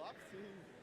Boxing.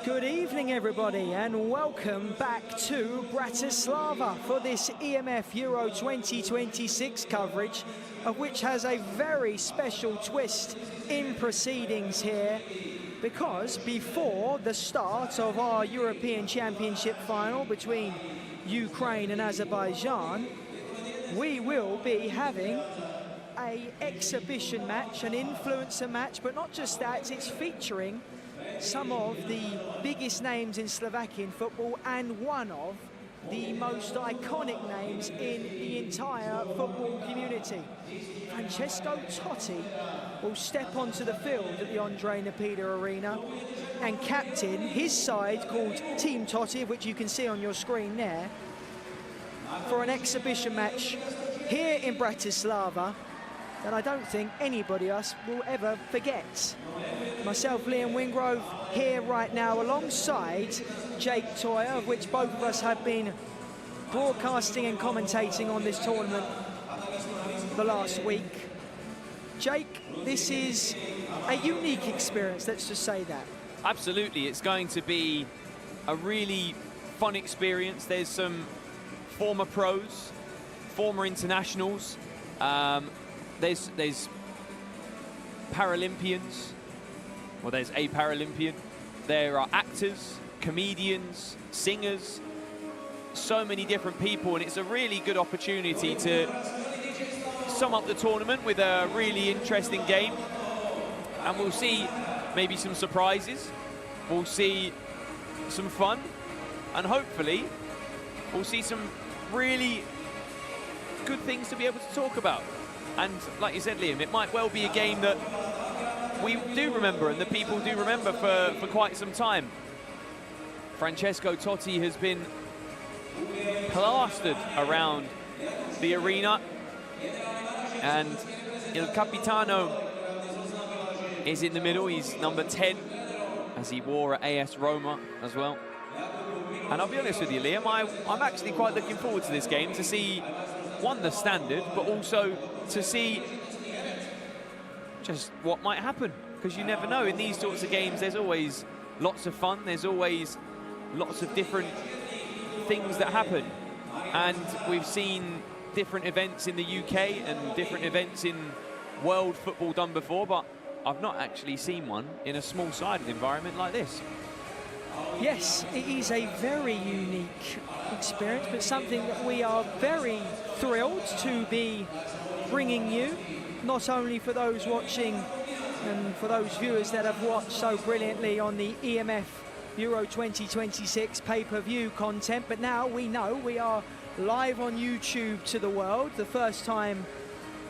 Good evening everybody and welcome back to Bratislava for this EMF Euro 2026 coverage, of which has a very special twist in proceedings here, because before the start of our European Championship final between Ukraine and Azerbaijan, we will be having an exhibition match, an influencer match, but not just that, it's featuring some of the biggest names in Slovakian football and one of the most iconic names in the entire football community. Francesco Totti will step onto the field at the Andre Nepeta Arena and captain his side, called Team Totti, which you can see on your screen there, for an exhibition match here in Bratislava that I don't think anybody else will ever forget. Myself, Liam Wingrove, here right now alongside Jake Toyer, of which both of us have been broadcasting and commentating on this tournament the last week. Jake, this is a unique experience, let's just say that. Absolutely, it's going to be a really fun experience. There's some former pros, former internationals, there's Paralympians, well, there's a Paralympian, there are actors, comedians, singers, so many different people, and it's a really good opportunity to sum up the tournament with a really interesting game. And we'll see maybe some surprises, we'll see some fun, and hopefully we'll see some really good things to be able to talk about. And like you said, Liam, it might well be a game that we do remember and the people do remember for quite some time. Francesco Totti has been plastered around the arena, and Il Capitano is in the middle. He's number 10, as he wore at AS Roma as well. And I'll be honest with you, Liam, I'm actually quite looking forward to this game, to see, one, the standard, but also to see just what might happen, because you never know. In these sorts of games, there's always lots of fun, there's always lots of different things that happen. And we've seen different events in the UK and different events in world football done before, but I've not actually seen one in a small-sided environment like this. Yes, it is a very unique experience, but something that we are very thrilled to be bringing you, not only for those watching and for those viewers that have watched so brilliantly on the EMF Euro 2026 pay-per-view content, but now we know we are live on YouTube to the world. The first time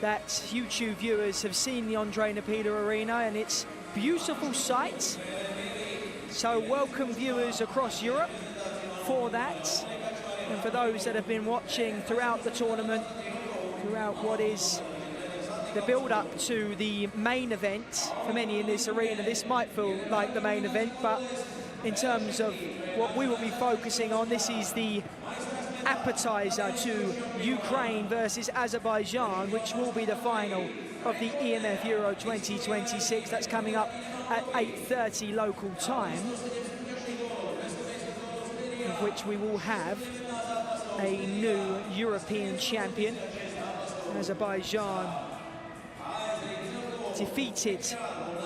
that YouTube viewers have seen the Andre Napida Arena and its beautiful sight. So welcome viewers across Europe for that. And for those that have been watching throughout the tournament, throughout what is the build-up to the main event, for many in this arena, this might feel like the main event, but in terms of what we will be focusing on, this is the appetizer to Ukraine versus Azerbaijan, which will be the final of the EMF Euro 2026. That's coming up at 8:30 local time, of which we will have a new European champion. Azerbaijan defeated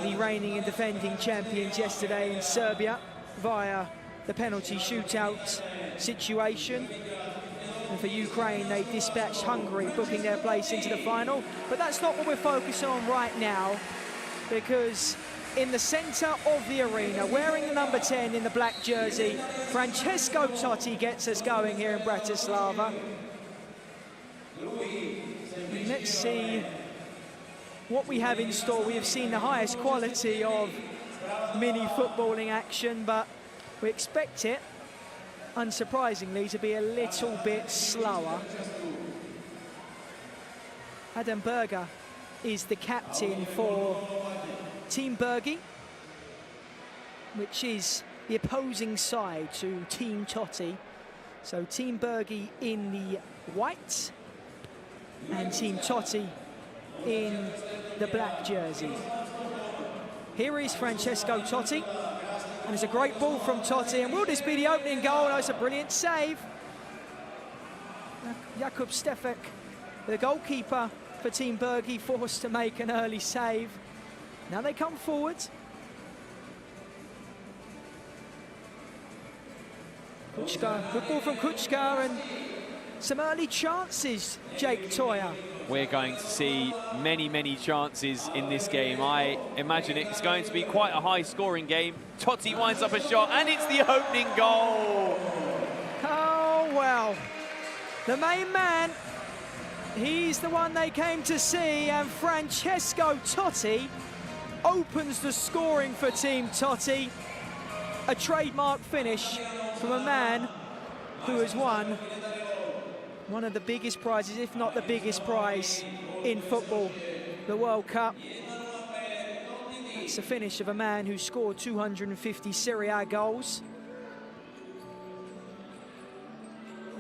the reigning and defending champions yesterday in Serbia via the penalty shootout situation. And for Ukraine, they dispatched Hungary, booking their place into the final. But that's not what we're focusing on right now, because in the centre of the arena, wearing the number 10 in the black jersey, Francesco Totti gets us going here in Bratislava. Let's see what we have in store. We have seen the highest quality of mini footballing action, but we expect it, unsurprisingly, to be a little bit slower. Adam Berger is the captain for Team Bergi, which is the opposing side to Team Totti. So Team Bergi in the white and Team Totti in the black jersey. Here is Francesco Totti, and it's a great ball from Totti, and will this be the opening goal? No, it's a brilliant save. Jakub Stefek, the goalkeeper for Team Bergi, forced to make an early save. Now they come forward. Kuchka, good ball from Kuchka, and some early chances, Jake Toya. We're going to see many, many chances in this game. I imagine it's going to be quite a high-scoring game. Totti winds up a shot, and it's the opening goal. Oh, well. The main man, he's the one they came to see, and Francesco Totti opens the scoring for Team Totti. A trademark finish from a man who has won one of the biggest prizes, if not the biggest prize in football, the World Cup. It's the finish of a man who scored 250 Serie A goals.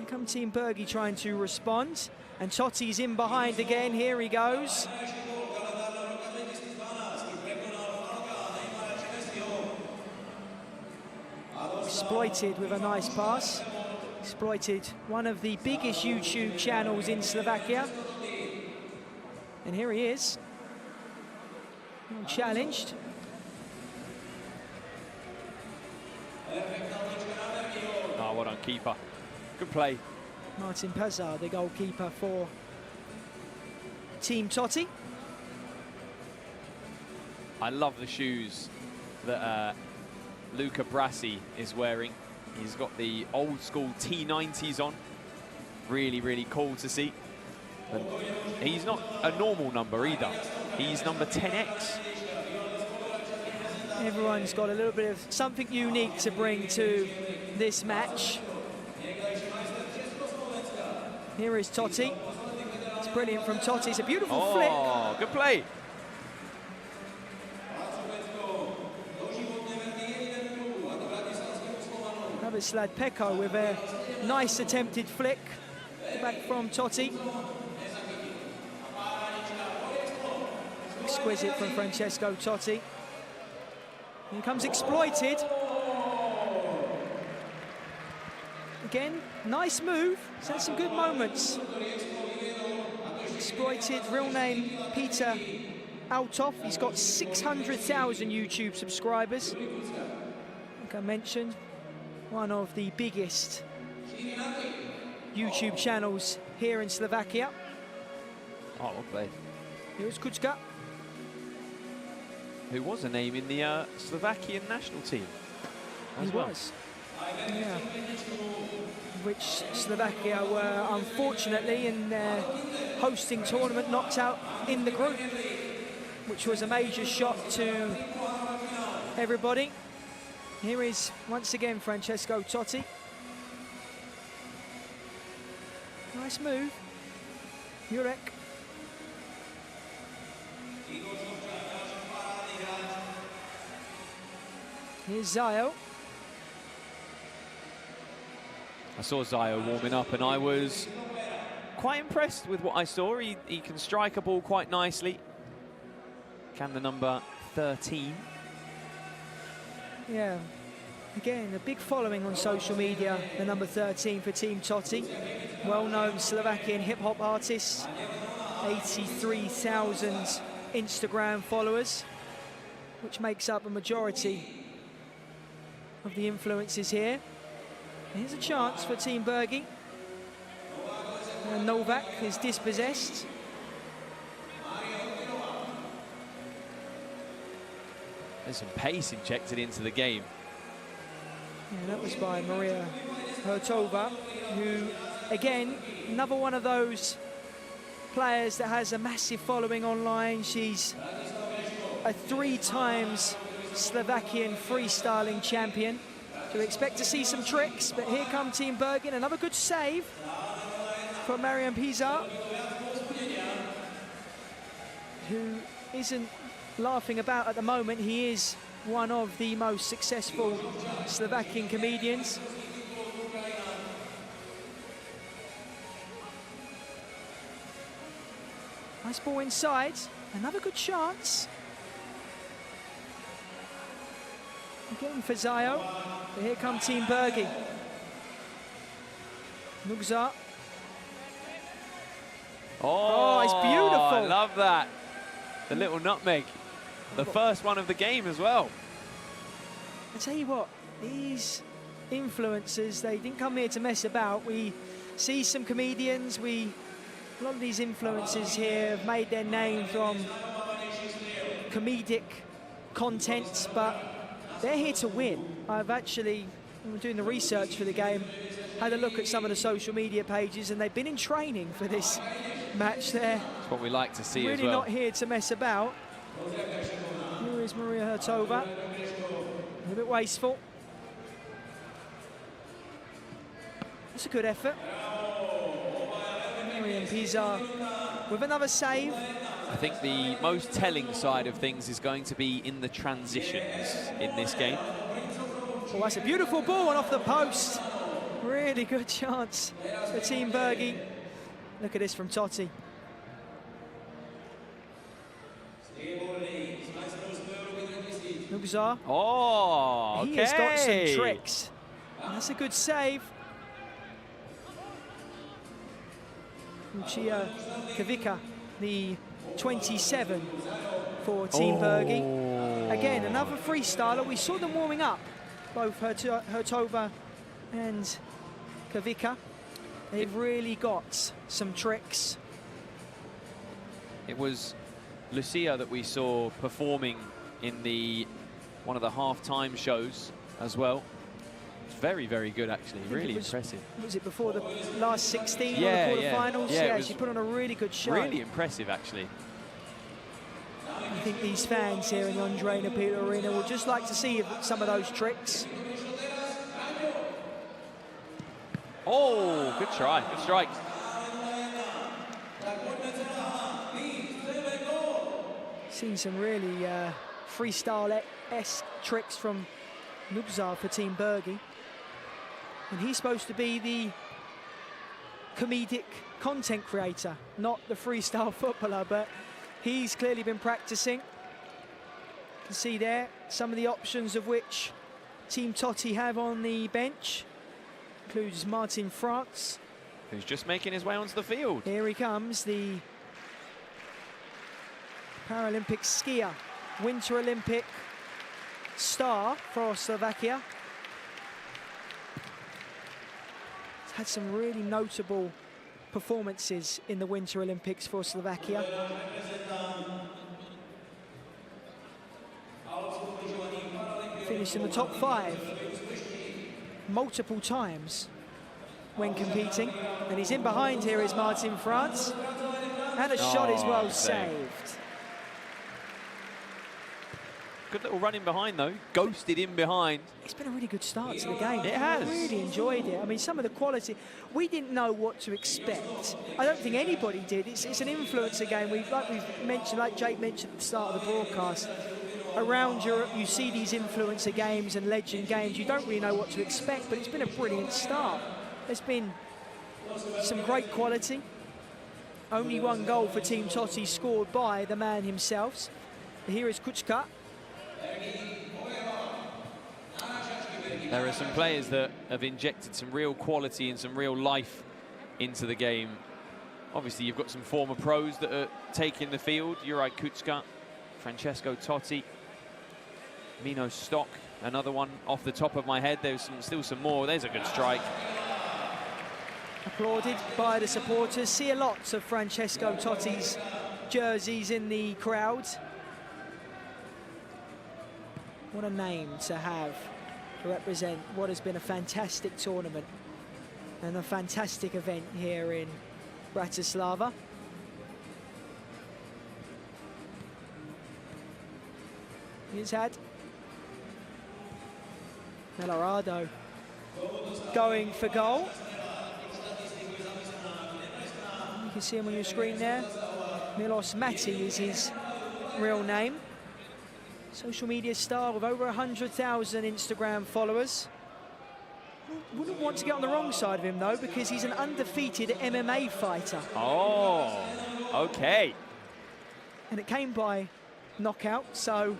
Here come Team Bergi trying to respond. And Totti's in behind again. Here he goes. Exploited with a nice pass. Exploited one of the biggest YouTube channels in Slovakia. And here he is. Challenged. Oh, well done, keeper. Good play. Martin Pazar, the goalkeeper for Team Totti. I love the shoes that Luca Brasi is wearing. He's got the old school T90s on. Really, really cool to see. And he's not a normal number either. He's number 10X. Everyone's got a little bit of something unique to bring to this match. Here is Totti. It's brilliant from Totti. It's a beautiful flick. Oh, good play. Ravislav Peko with a nice attempted flick. Back from Totti. Exquisite from Francesco Totti. Here comes exploited. Again, nice move. He's had some good moments. Exploited, real name Peter Althoff. He's got 600,000 YouTube subscribers. Like I mentioned, one of the biggest YouTube channels here in Slovakia. Oh, well played. Here's Kuczka. Who was a name in the Slovakian national team as well. Was. Yeah. Which Slovakia were unfortunately in their hosting tournament knocked out in the group, which was a major shock to everybody. Here is once again Francesco Totti. Nice move. Jurek. Here's Zayo. I saw Zayo warming up and I was quite impressed with what I saw. He can strike a ball quite nicely. Can the number 13. Yeah, again, a big following on social media, the number 13 for Team Totti. Well-known Slovakian hip-hop artist, 83,000 Instagram followers, which makes up a majority of the influences here. Here's a chance for Team Bergi. And Novak is dispossessed. There's some pace injected into the game. Yeah, that was by Maria Hertova, who, again, another one of those players that has a massive following online. She's a 3 times Slovakian freestyling champion. So we expect to see some tricks, but here come Team Bergen. Another good save from Marian Pizar, who isn't laughing about at the moment. He is one of the most successful Slovakian comedians. Nice ball inside. Another good chance. Again for Zayo. But here come Team Bergi. Nugza. Oh, it's beautiful. I love that. The little nutmeg. The first one of the game as well. I tell you what, these influencers, they didn't come here to mess about. We see some comedians, a lot of these influencers here have made their name from comedic content, but they're here to win. I've actually, when doing the research for the game, had a look at some of the social media pages, and they've been in training for this match there. That's what we like to see really as well. Not here to mess about. Here is Maria Hertova. A bit wasteful. That's a good effort. Marian Pizar with another save. I think the most telling side of things is going to be in the transitions in this game. Oh, that's a beautiful ball and off the post. Really good chance for Team Bergi. Look at this from Totti. Nugzar. Oh, okay. He has got some tricks. That's a good save. Lucia Kavica, the 27 for Team Bergi. Again, another freestyler. We saw them warming up, both Hertova and Kavica. They've really got some tricks. It was Lucia that we saw performing in one of the half-time shows as well. Very, very good, actually. Really impressive. Was it before the last 16 yeah, or the quarterfinals? Yeah, she put on a really good show. Really impressive, actually. I think these fans here in the Andre Napila Arena would just like to see some of those tricks. Oh, good try, good strike. Seen some really freestyle-esque tricks from Nubzar for Team Bergi. And he's supposed to be the comedic content creator, not the freestyle footballer, but he's clearly been practicing. You can see there some of the options of which Team Totti have on the bench. Includes Martin France, who's just making his way onto the field. Here he comes, the Paralympic skier, Winter Olympic star for Slovakia. He's had some really notable performances in the Winter Olympics for Slovakia. Finished in the top 5 multiple times when competing. And he's in behind here is Martin France. And a shot is well saved. Good little run in behind, though. Ghosted in behind. It's been a really good start to the game. It has. I really enjoyed it. I mean, some of the quality, we didn't know what to expect. I don't think anybody did. It's an influencer game. Like we've mentioned, like Jake mentioned at the start of the broadcast, around Europe, you see these influencer games and legend games. You don't really know what to expect, but it's been a brilliant start. There's been some great quality. Only one goal for Team Totti scored by the man himself. Here is Kuchka. There are some players that have injected some real quality and some real life into the game. Obviously, you've got some former pros that are taking the field. Juraj Kuchka, Francesco Totti, Mino Stock, another one off the top of my head. There's still some more. There's a good strike. Applauded by the supporters. See a lot of Francesco Totti's jerseys in the crowd. What a name to have to represent what has been a fantastic tournament and a fantastic event here in Bratislava. He's had Melarado going for goal. You can see him on your screen there. Milos Mati is his real name. Social media star with over 100,000 Instagram followers. Wouldn't want to get on the wrong side of him, though, because he's an undefeated MMA fighter. Oh, okay. And it came by knockout, so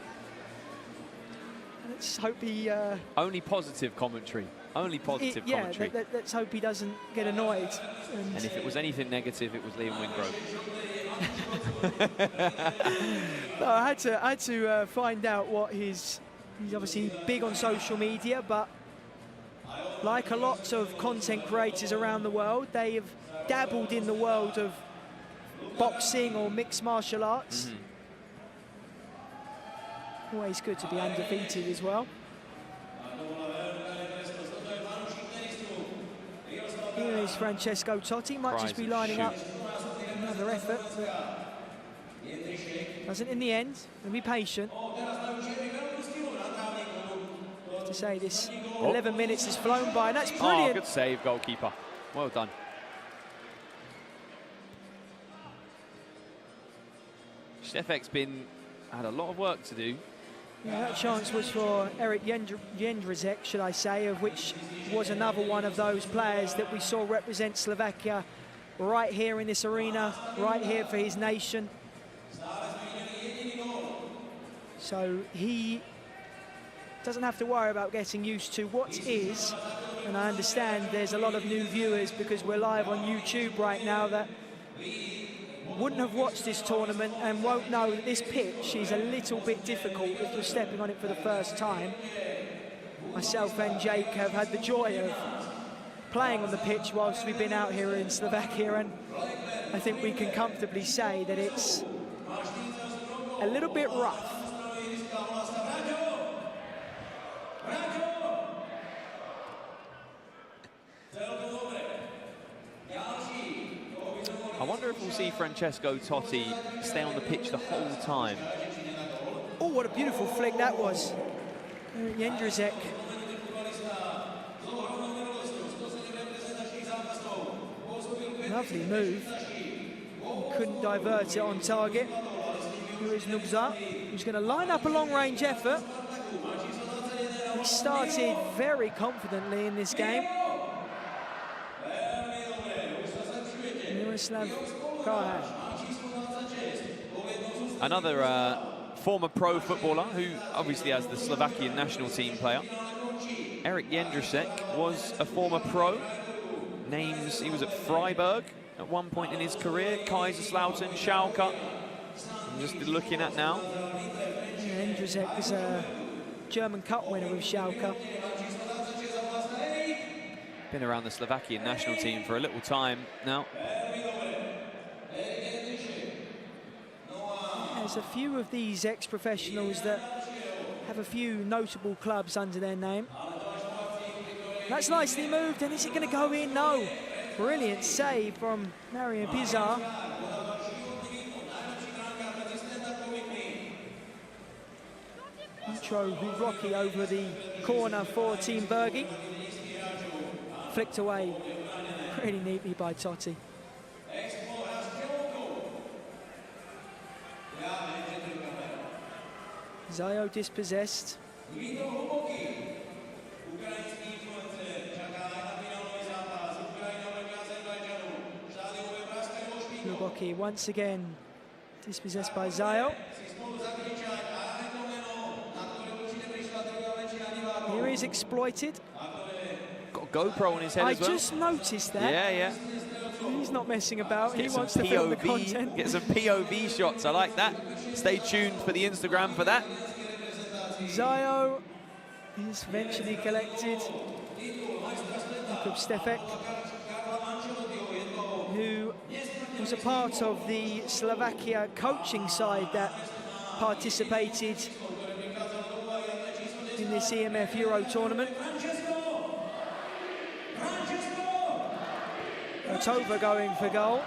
let's hope he... Only positive commentary. Only positive commentary. Yeah, let's hope he doesn't get annoyed. And if it was anything negative, it was Liam Wingrove. No, I had to find out what he's obviously big on social media, but like a lot of content creators around the world, they have dabbled in the world of boxing or mixed martial arts. Always good to be undefeated as well. Here is Francesco Totti, might just be lining up another effort, but doesn't in the end. And be patient. To say this 11 minutes has flown by, and that's brilliant. Oh, good save, goalkeeper. Well done. Stefek's had a lot of work to do. Yeah, that chance was for Eric Jędrzejczyk, should I say, of which was another one of those players that we saw represent Slovakia right here in this arena, right here for his nation. So he doesn't have to worry about getting used to what is, and I understand there's a lot of new viewers because we're live on YouTube right now that wouldn't have watched this tournament and won't know that this pitch is a little bit difficult if you're stepping on it for the first time. Myself and Jake have had the joy of playing on the pitch whilst we've been out here in Slovakia, and I think we can comfortably say that it's a little bit rough. I wonder if we'll see Francesco Totti stay on the pitch the whole time. Oh, what a beautiful flick that was. Jędrzejczyk. Lovely move. Couldn't divert it on target. Here is Nugza, who's going to line up a long-range effort. He started very confidently in this game. Another former pro footballer who obviously has the Slovakian national team player. Eric Jędrzejczyk was a former pro. Names, he was at Freiburg at one point in his career, Kaiserslautern, Schalke. I'm just looking at now. Jędrzejczyk is a German Cup winner with Schalke. Been around the Slovakian national team for a little time now. There's a few of these ex-professionals that have a few notable clubs under their name. That's nicely moved, and is it going to go in? No. Brilliant save from Marian Pizar. Intro Rocky over the corner for Team Bergi. Flicked away pretty neatly by Totti. Zayo dispossessed. Luboki once again dispossessed by Zayo. Here he's exploited. Got a GoPro on his head as well. I just noticed that. Yeah. He's not messing about. He wants to film the content. Get some POV shots. I like that. Stay tuned for the Instagram for that. Zayo is eventually collected. Jakub Stefek, who was a part of the Slovakia coaching side that participated in this EMF Euro tournament. Tova going for goal.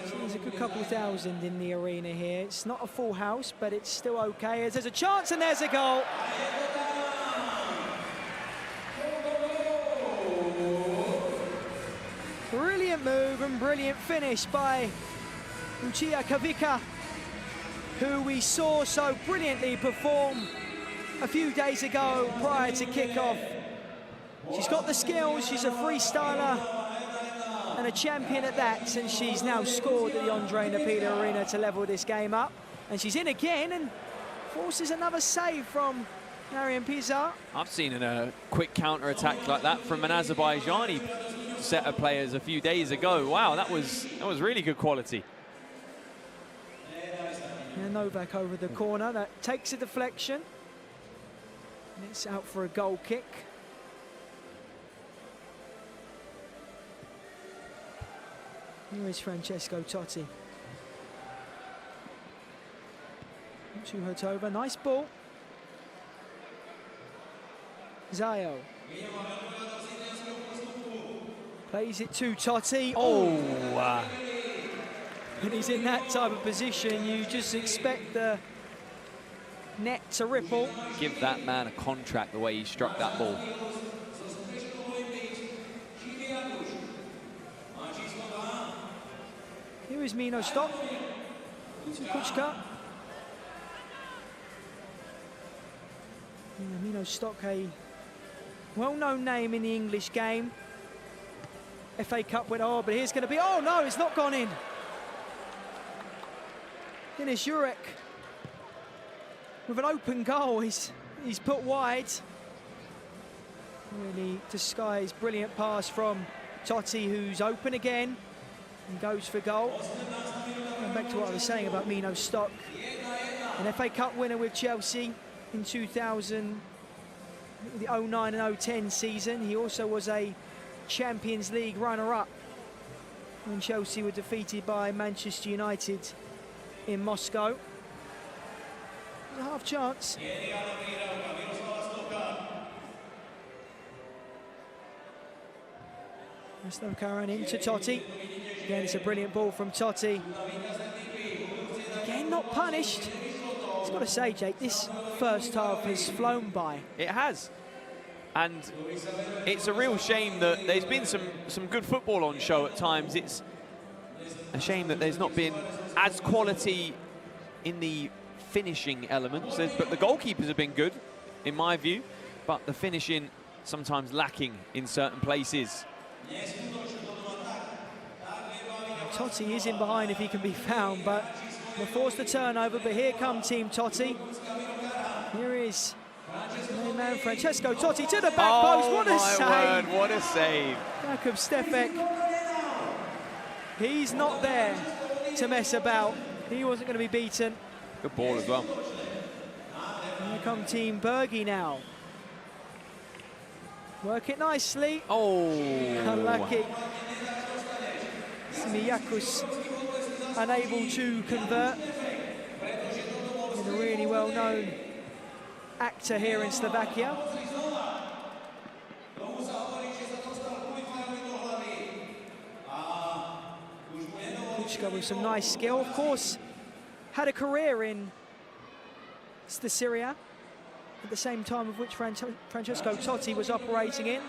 So there's a good couple thousand in the arena here. It's not a full house, but it's still okay. There's a chance and there's a goal. Brilliant move and brilliant finish by Lucia Kavika, who we saw so brilliantly perform a few days ago prior to kick-off. She's got the skills, she's a freestyler and a champion at that, and she's now scored at the Andre Napida Arena to level this game up. And she's in again and forces another save from Marian Pizar. I've seen a quick counter-attack like that from an Azerbaijani set of players a few days ago. Wow, that was really good quality. And Novak over the corner, that takes a deflection. And it's out for a goal kick. Here is Francesco Totti. To Hotova, nice ball. Zayo. Plays it to Totti. Oh! When he's in that type of position, you just expect the net to ripple. Give that man a contract the way he struck that ball. Here is Mino Stock. To Kuchka. Mino Stock, a well-known name in the English game. FA Cup went, oh, but here's going to be, oh no, it's not gone in. Dennis Jurek with an open goal. He's put wide. Really disguised, brilliant pass from Totti, who's open again and goes for goal. And back to what I was saying about Mino Stock, an FA Cup winner with Chelsea in 2000, the 09 and 010 season. He also was a Champions League runner-up when Chelsea were defeated by Manchester United in Moscow. A half chance. Slovakia into Totti. Again, it's a brilliant ball from Totti. Again, not punished. I've got to say, Jake, this first half has flown by. It has. And it's a real shame that there's been some good football on show at times. It's a shame that there's not been as quality in the finishing elements. But the goalkeepers have been good, in my view. But the finishing sometimes lacking in certain places. Totti is in behind if he can be found, but we'll force the turnover. But here come Team Totti. Here is the man Francesco Totti to the back post. What a save! Word, what a save! Jakub Stefek. He's not there to mess about. He wasn't going to be beaten. Good ball as well. Here come Team Bergi now. Work it nicely. Oh! Unlucky. Simiakus unable to convert. And a really well-known actor here in Slovakia. Kuchka with some nice skill. Of course, had a career in Syria at the same time of which Francesco Totti was operating in.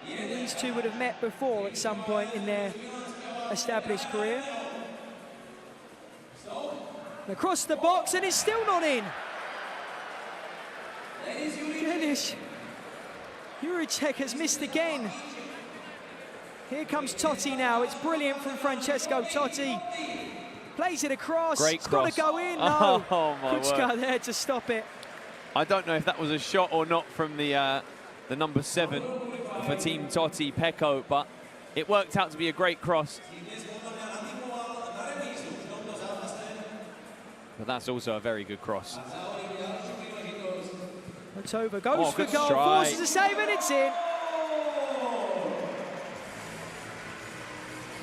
And these two would have met before at some point in their established career. Across the box, and it's still not in. Dennis Jurek has missed again. Here comes Totti now. It's brilliant from Francesco Totti. Plays it across. Great it's cross. Got to go in. No. Oh, my Kuchka word. there to stop it. I don't know if that was a shot or not from the number 7 for Team Totti, Pecco, but it worked out to be a great cross. But that's also a very good cross. It's over. Goes for good goal. strike. Forces a save, and it's in.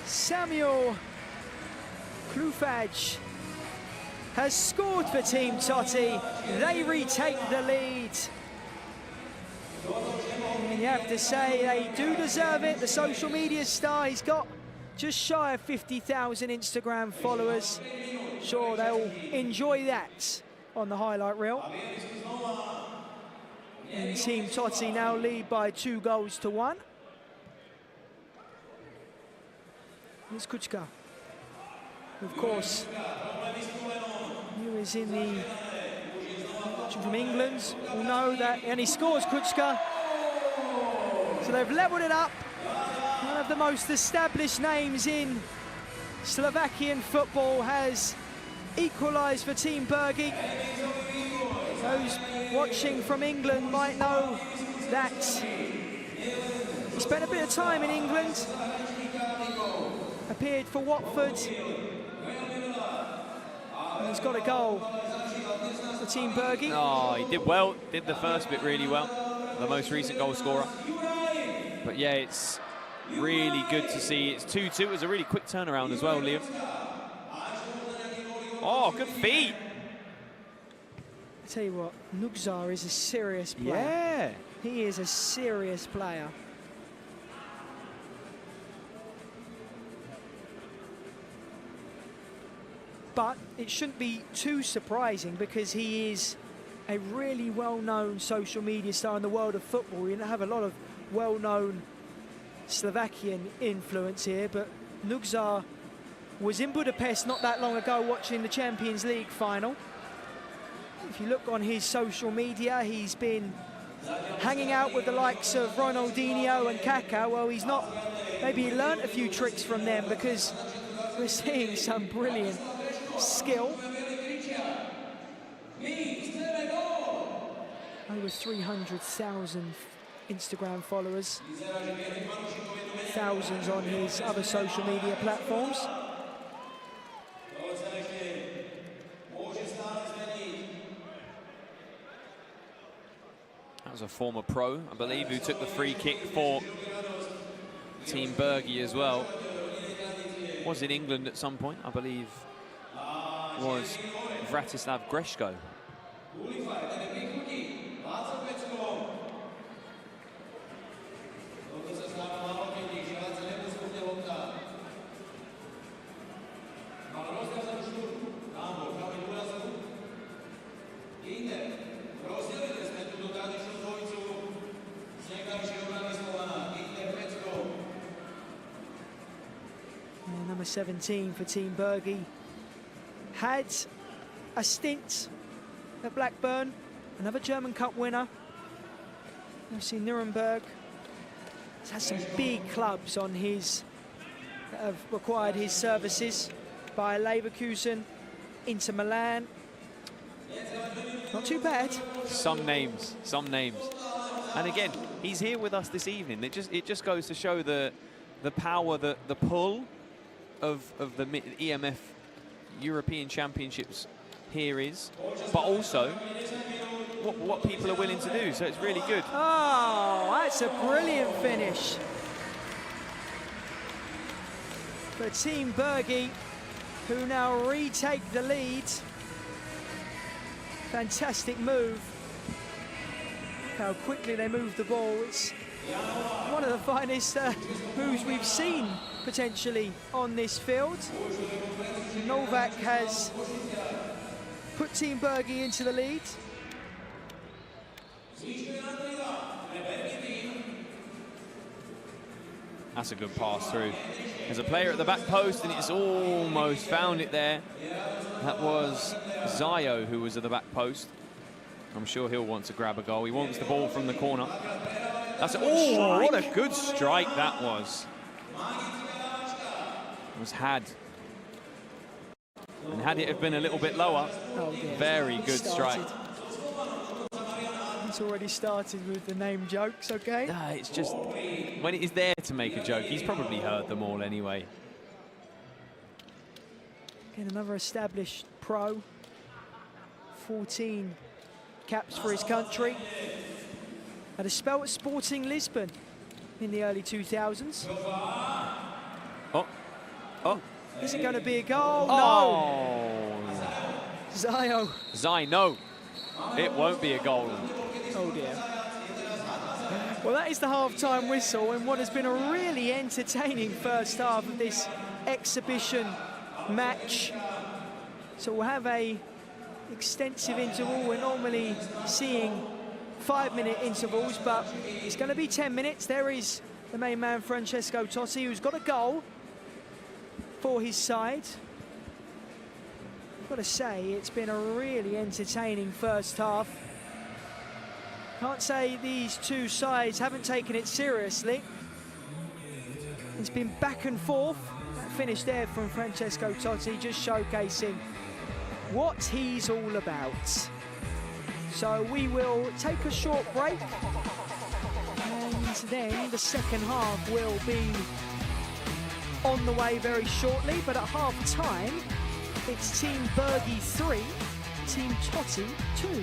Samuel Klufaj has scored for Team Totti. They retake the lead. And you have to say they do deserve it. The social media star, he's got just shy of 50,000 Instagram followers. Sure, they'll enjoy that on the highlight reel. And Team Totti now lead by 2-1. Here's Kuchka. Of course, he was in the from England. Will know that, and he scores, Kuchka. So they've levelled it up. One of the most established names in Slovakian football has equalised for Team Bergi. Those watching from England might know that he spent a bit of time in England. Appeared for Watford. And he's got a goal for Team Bergi. Oh, he did well. Did the first bit really well. The most recent goal scorer. But yeah, it's really good to see. It's 2-2. It was a really quick turnaround as well, Liam. Oh, good feet. I tell you what, Nugzar is a serious player. Yeah. He is a serious player. But it shouldn't be too surprising because he is a really well-known social media star in the world of football. You have a lot of well-known Slovakian influence here, but Nugzar was in Budapest not that long ago watching the Champions League final. If you look on his social media, he's been hanging out with the likes of Ronaldinho and Kaká. Well, he's not, maybe he learnt a few tricks from them, because we're seeing some brilliant skill. Over 300,000 Instagram followers, thousands on his other social media platforms. That was a former pro, I believe, who took the free kick for Team Bergy as well. Was in England at some point, I believe, was Vratislav Greshko. Number 17 for Team Bergy had a stint at Blackburn, another German Cup winner. FC Nuremberg. He's had some big clubs on his that have required his services. Bayer Leverkusen, Inter Milan. Not too bad. Some names, some names. And again, he's here with us this evening. It just goes to show the power, the pull of the EMF European Championships here is, but also what people are willing to do. So it's really good. Oh, that's a brilliant finish for Team Bergy, who now retake the lead. Fantastic move. How quickly they move the ball. It's one of the finest moves we've seen potentially on this field. Novak has put Team Bergy into the lead. That's a good pass through. There's a player at the back post and it's almost found it there. That was Zayo who was at the back post. I'm sure he'll want to grab a goal. He wants the ball from the corner. That's oh, what a good strike that was. It was had. And had it have been a little bit lower, very good strike. It's already started with the name jokes, okay? It's just, when it is there to make a joke, he's probably heard them all anyway. Again, another established pro. 14 caps for his country. Had a spell at Sporting Lisbon in the early 2000s. Oh. Is it going to be a goal? Oh. No. Zayo. No. It won't be a goal. Oh dear. Well, that is the half-time whistle and what has been a really entertaining first half of this exhibition match. So we'll have a extensive interval. We're normally seeing 5-minute intervals, but it's going to be 10 minutes. There is the main man, Francesco Totti, who's got a goal for his side. I've got to say, it's been a really entertaining first half. Can't say these two sides haven't taken it seriously. It's been back and forth. That finish there from Francesco Totti, just showcasing what he's all about. So we will take a short break, and then the second half will be on the way very shortly. But at half-time, it's Team Bergy 3, Team Totti 2.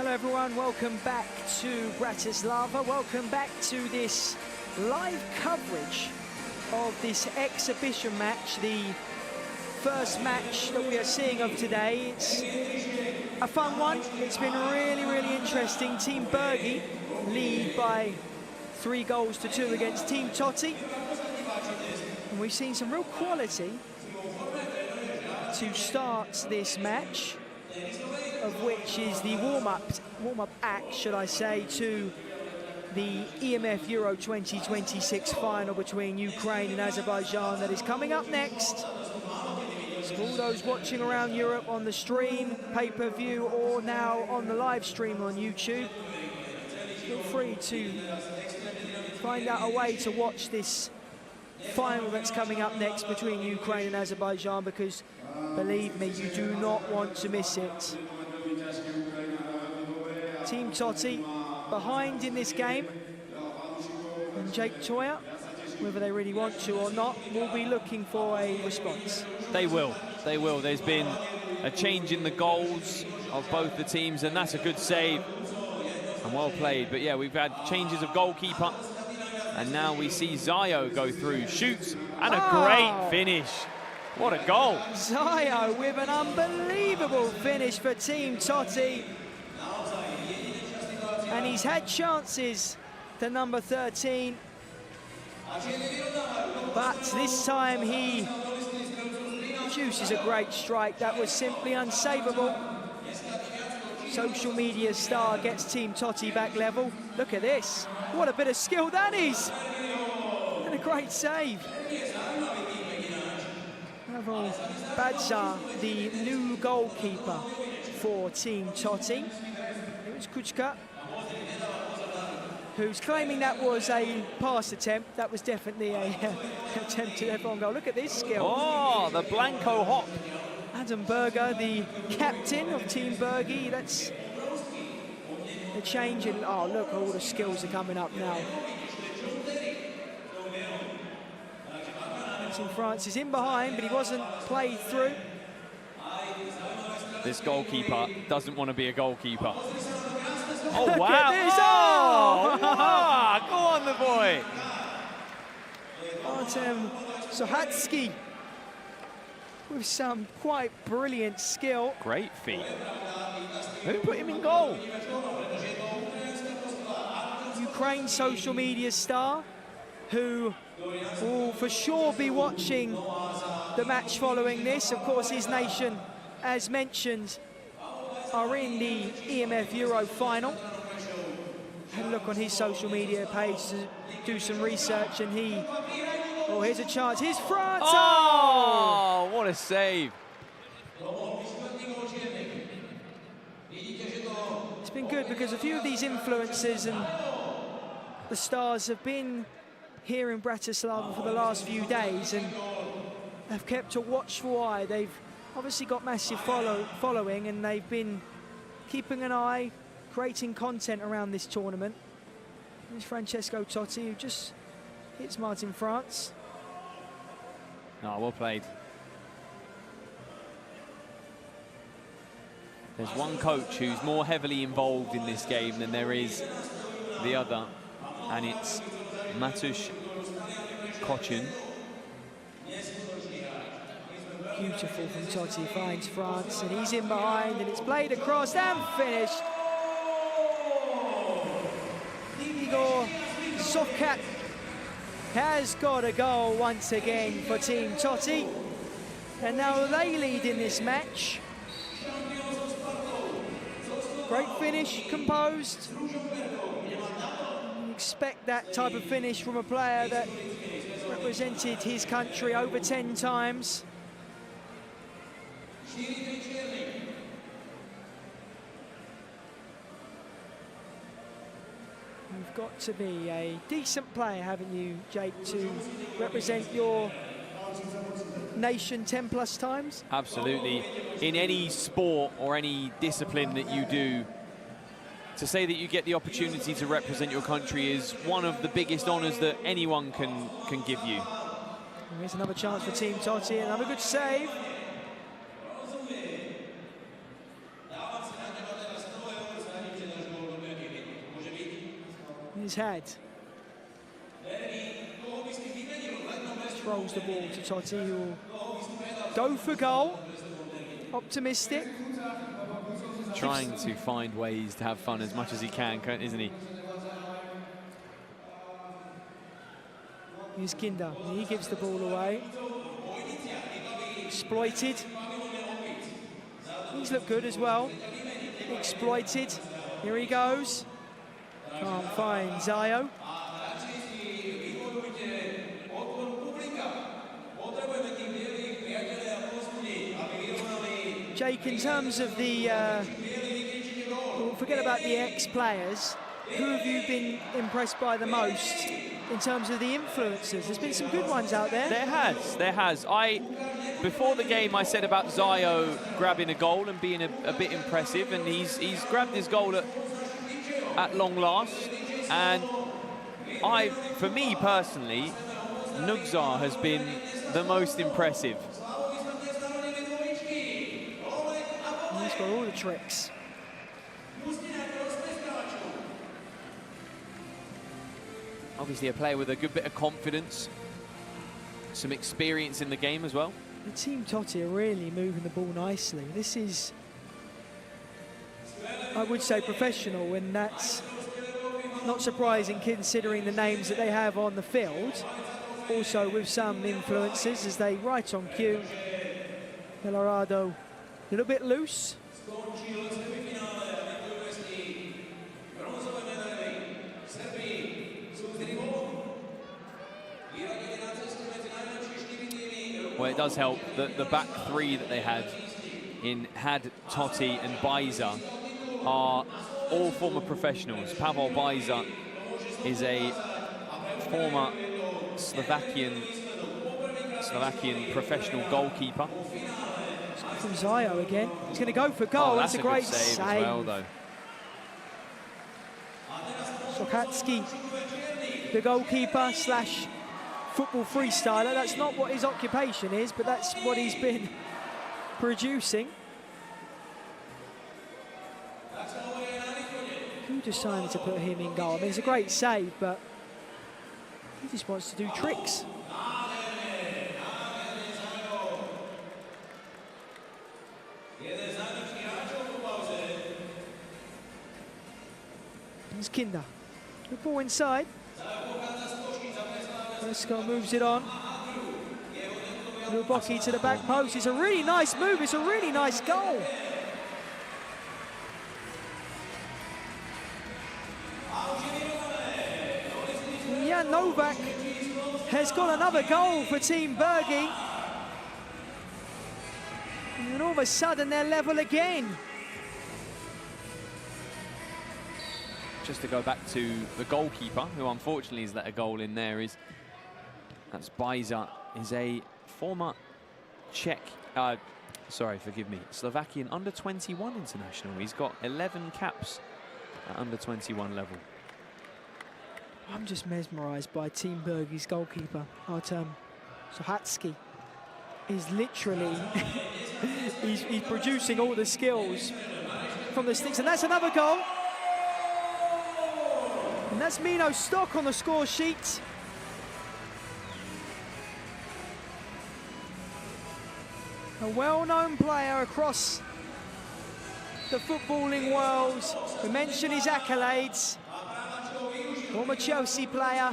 Hello everyone, welcome back to Bratislava. Welcome back to this live coverage of this exhibition match, the first match that we are seeing of today. It's a fun one. It's been really interesting. Team Bergi lead by 3-2 against Team Totti. And we've seen some real quality to start this match, of which is the warm-up act, should I say, to the EMF EURO 2026 final between Ukraine and Azerbaijan that is coming up next. So all those watching around Europe on the stream, pay-per-view, or now on the live stream on YouTube, feel free to find out a way to watch this final that's coming up next between Ukraine and Azerbaijan, because believe me, you do not want to miss it. Team Totti behind in this game, and Jake Toya, whether they really want to or not, will be looking for a response. They will. There's been a change in the goals of both the teams, and that's a good save and well played. But yeah, we've had changes of goalkeeper, and now we see Zayo go through, shoots, and a great finish. What a goal. Zayo with an unbelievable finish for Team Totti. And he's had chances, the number 13. But this time he produces a great strike. That was simply unsavable. Social media star gets Team Totti back level. Look at this. What a bit of skill that is. And a great save. Pavel Badza, the new goalkeeper for Team Totti. It was Kuchka, who's claiming that was a pass attempt. That was definitely an attempt to everyone goal. Look at this skill. Oh, the Blanco hop. Adam Berger, the captain of Team Bergi. That's the change in, oh look, all the skills are coming up now. Team France is in behind, but he wasn't played through. This goalkeeper doesn't want to be a goalkeeper. Oh, Look wow. at this. Oh, wow. Go on, the boy. Artem Sohatsky with some quite brilliant skill. Great feat. Who put him in goal? Ukraine social media star, who will for sure be watching the match following this. Of course, his nation, as mentioned, are in the EMF EURO final. And look on his social media page to do some research, and he, oh, here's a chance. Here's France. Oh, what a save. It's been good because a few of these influencers and the stars have been here in Bratislava for the last few days, and they've kept a watchful eye. They've obviously got massive following, and they've been keeping an eye, creating content around this tournament. There's Francesco Totti, who just hits Martin France. Oh, well played. There's one coach who's more heavily involved in this game than there is the other, and it's Maçı Koçun. Beautiful from Totti, finds France, and he's in behind, and it's played across and finished. Igor Sovkat has got a goal once again for Team Totti, and now they lead in this match. Great finish, composed. You expect that type of finish from a player that represented his country over 10 times. You've got to be a decent player, haven't you, Jake, to represent your nation 10+ times? Absolutely. In any sport or any discipline that you do, to say that you get the opportunity to represent your country is one of the biggest honours that anyone can give you. And here's another chance for Team Totti, another good save. his head. Throws the ball to Totti, who will go for goal. Optimistic. Trying to find ways to have fun as much as he can, isn't he? Here's Kinder. He gives the ball away. Exploited. He's looked good as well. Exploited. Here he goes. Can't find Zayo. Jake, in terms of the, forget about the ex-players, who have you been impressed by the most in terms of the influencers? There's been some good ones out there. There has. Before the game, I said about Zayo grabbing a goal and being a bit impressive, and he's grabbed his goal at long last. And for me personally, Nugzar has been the most impressive. He's got all the tricks. Obviously a player with a good bit of confidence, some experience in the game as well. The team Totti are really moving the ball nicely. This is, I would say, professional, and that's not surprising considering the names that they have on the field. Also with some influences as they right on cue. Colorado a little bit loose. Well, it does help that the back three that they had Totti and Bajza are all former professionals. Pavel Bajza is a former Slovakian professional goalkeeper. From Zayo again. He's going to go for goal. Oh, that's a great save as well, though. Sokatsky, the goalkeeper slash football freestyler. That's not what his occupation is, but that's what he's been producing. Who decided to put him in goal? I mean, it's a great save, but he just wants to do tricks. It's Kinder. The ball inside. Lesko moves it on. Luboki to the back post. It's a really nice move. It's a really nice goal. Yeah, Novak has got another goal for Team Bergi. And all of a sudden they're level again. Just to go back to the goalkeeper, who unfortunately has let a goal in there, that's Bajza, is a former Slovakian under-21 international. He's got 11 caps at under-21 level. I'm just mesmerised by Team Bergi's goalkeeper, Artem Sohatsky. He's literally, he's producing all the skills from the sticks, and that's another goal. And that's Mino Stock on the score sheet. A well-known player across the footballing world. We mentioned his accolades. Former Chelsea player,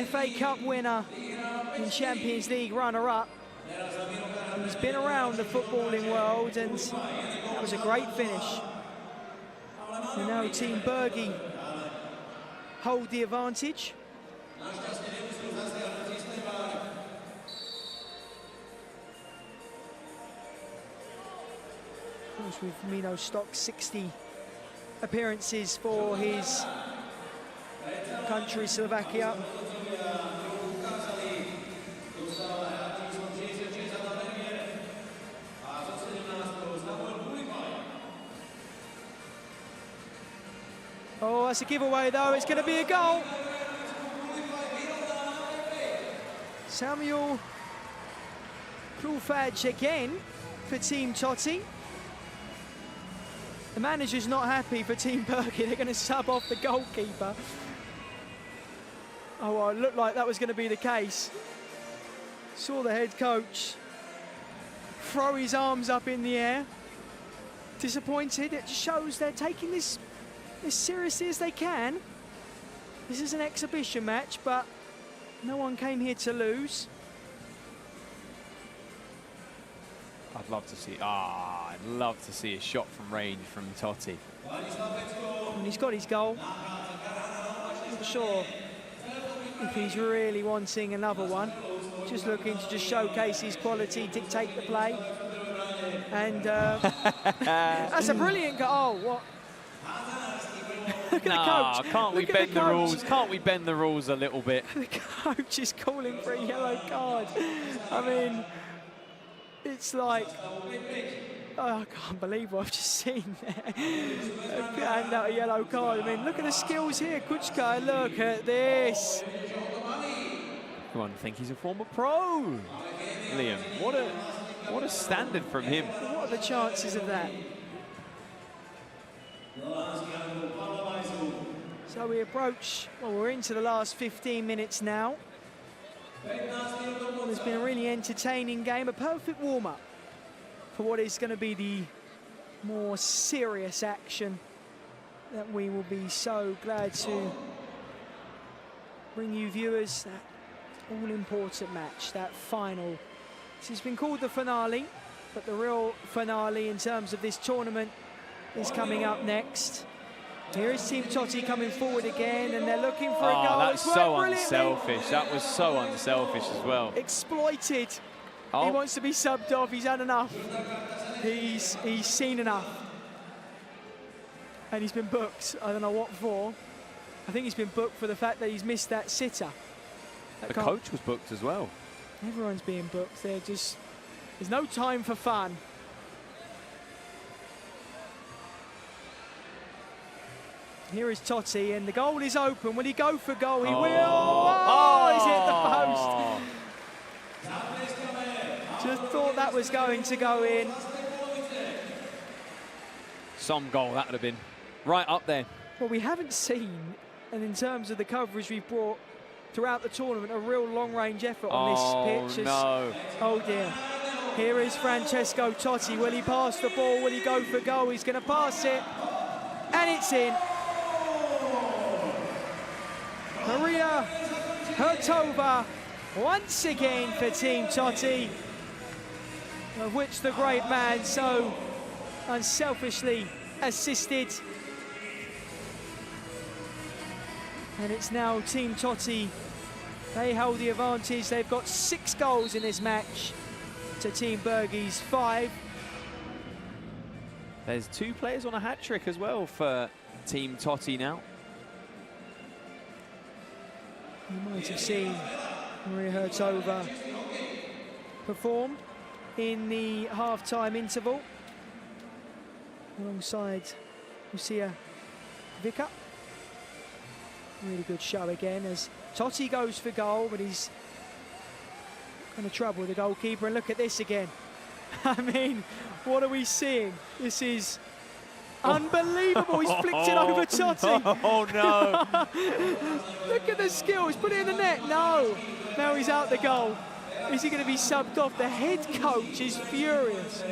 FA Cup winner, and Champions League runner-up. He's been around the footballing world, and that was a great finish. And now Team Bergi hold the advantage. Of course, with Mino Stock, 60 appearances for his country, Slovakia. Oh, that's a giveaway though. It's going to be a goal. Samuel Krulfaj again for Team Totti. The manager's not happy for Team Bergi. They're going to sub off the goalkeeper. Oh, well, it looked like that was going to be the case. Saw the head coach throw his arms up in the air. Disappointed. It just shows they're taking this as seriously as they can. This is an exhibition match, but no one came here to lose. I'd love to see. I'd love to see a shot from range from Totti. And he's got his goal. Not sure if he's really wanting another one. Just looking to just showcase his quality, dictate the play. And that's a brilliant goal. Oh, what? Look at the coach. Can't we bend the rules? Can't we bend the rules a little bit? The coach is calling for a yellow card. I mean, it's like, oh, I can't believe what I've just seen there. And a yellow card. I mean, look at the skills here. Kuchka, look at this. Come on, think he's a former pro. Liam, what a standard from him. What are the chances of that? So we approach, well, we're into the last 15 minutes now. It's been a really entertaining game, a perfect warm-up for what is going to be the more serious action that we will be so glad to bring you viewers. That all-important match, that final. This has been called the finale, but the real finale in terms of this tournament is coming up next. Here is Team Totti coming forward again, and they're looking for a goal. That's so unselfish. That was so unselfish as well. Exploited. Oh. He wants to be subbed off. He's had enough. He's seen enough. And he's been booked. I don't know what for. I think he's been booked for the fact that he's missed that sitter. The coach was booked as well. Everyone's being booked. There's no time for fun. Here is Totti, and the goal is open. Will he go for goal? He will. Oh, he's hit the post. Just thought that was going to go in. Some goal that would have been right up there. Well, we haven't seen, and in terms of the coverage we've brought throughout the tournament, a real long-range effort on this pitch. No. Oh dear. Here is Francesco Totti. Will he pass the ball? Will he go for goal? He's going to pass it, and it's in. Maria Hertova once again for Team Totti, of which the great man so unselfishly assisted. And it's now Team Totti. They hold the advantage. They've got 6 goals in this match to Team Bergi's 5. There's 2 players on a hat-trick as well for Team Totti now. You might have seen Maria Hertova perform in the half-time interval alongside Lucia Vika. Really good show again as Totti goes for goal, but he's kind of trouble with the goalkeeper. And look at this again. I mean, what are we seeing? This is unbelievable. He's flicked it over Totti. Oh no. Look at the skills. Put it in the net. No. Now he's out the goal. Is he going to be subbed off? The head coach is furious.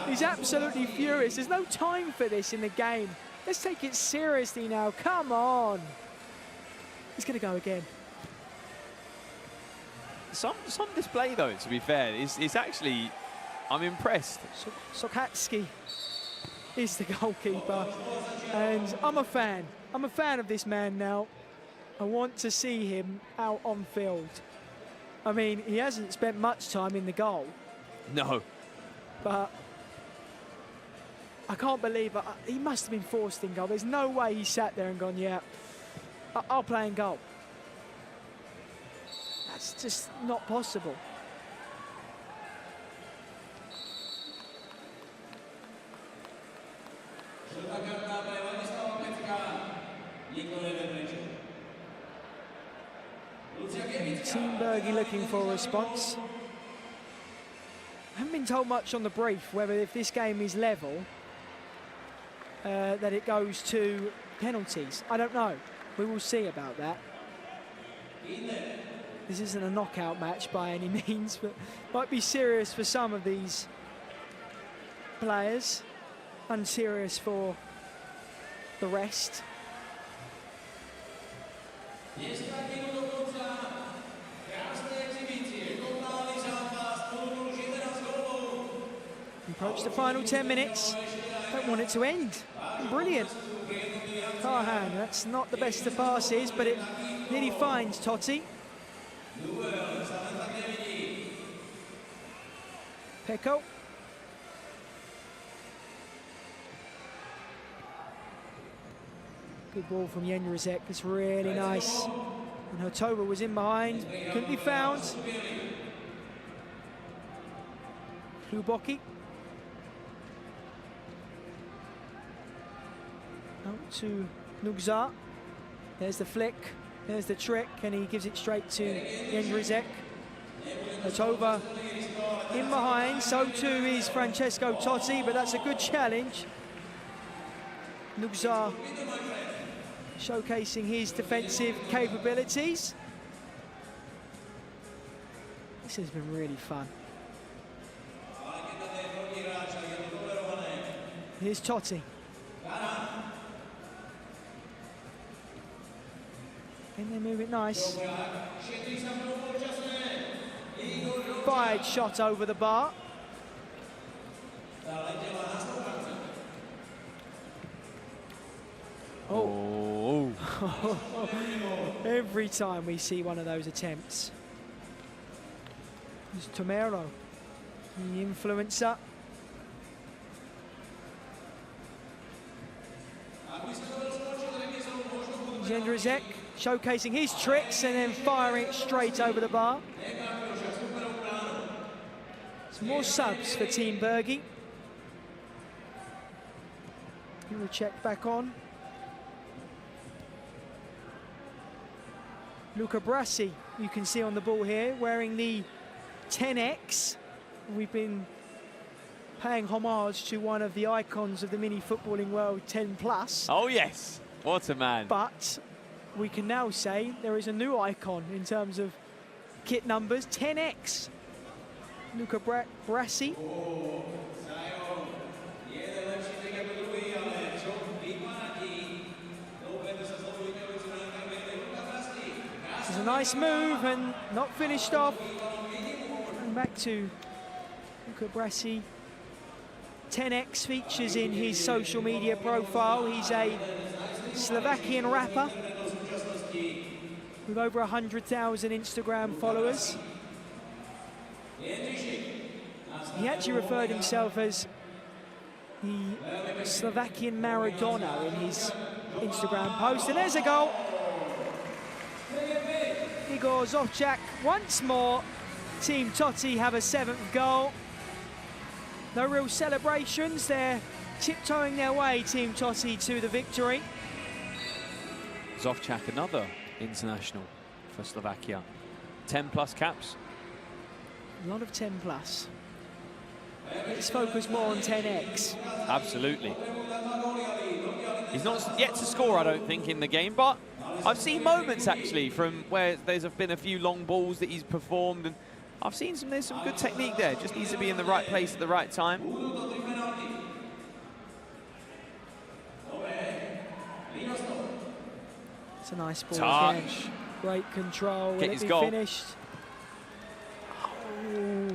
He's absolutely furious. There's no time for this in the game. Let's take it seriously now. Come on. He's going to go again. Some display though, to be fair. It's actually, I'm impressed. Sokatsky is the goalkeeper, and I'm a fan. I'm a fan of this man now. I want to see him out on field. I mean, he hasn't spent much time in the goal. No. But I can't believe it. He must have been forced in goal. There's no way he sat there and gone, yeah, I'll play in goal. That's just not possible. Team Bergi looking for a response. I haven't been told much on the brief whether if this game is level that it goes to penalties. I don't know. We will see about that. This isn't a knockout match by any means, but might be serious for some of these players, unserious for the rest. Approach the final 10 minutes. Don't want it to end. Brilliant. Carhan, that's not the best of passes, but it nearly finds Totti. Peko. Good ball from Jendrzejczyk. It's really nice. And Hotova was in behind. Couldn't be found. Hluboki. Out to Nugzar. There's the flick. There's the trick. And he gives it straight to Jendrzejczyk. Hotova in behind. So too is Francesco Totti. But that's a good challenge. Nugzar showcasing his defensive capabilities. This has been really fun. Here's Totti. Can they move it nice? Fired shot over the bar. Oh. Every time we see one of those attempts. There's Tomero, the influencer. Jendrzejczyk showcasing his tricks and then firing it straight over the bar. Some more subs for Team Bergi. Juracek back on. Luca Brasi, you can see on the ball here, wearing the 10X. We've been paying homage to one of the icons of the mini footballing world, 10+. Oh yes, what a man. But we can now say there is a new icon in terms of kit numbers, 10X. Luca Brasi. This is a nice move and not finished off. And back to Luca Brasi. 10X features in his social media profile. He's a Slovakian rapper with over 100,000 Instagram followers. He actually referred himself as the Slovakian Maradona in his Instagram post. And there's a goal. Igor Zovchak once more. Team Totti have a 7th goal. No real celebrations. They're tiptoeing their way, Team Totti, to the victory. Zovchak, another international for Slovakia. 10+ caps. A lot of 10+. Let's focus more on 10X. Absolutely. He's not yet to score, I don't think, in the game, but I've seen moments actually from where there's been a few long balls that he's performed, and I've seen there's some good technique there. Just needs to be in the right place at the right time. It's a nice ball Touch. again. Great control. Get Will his it be goal. finished? Oh,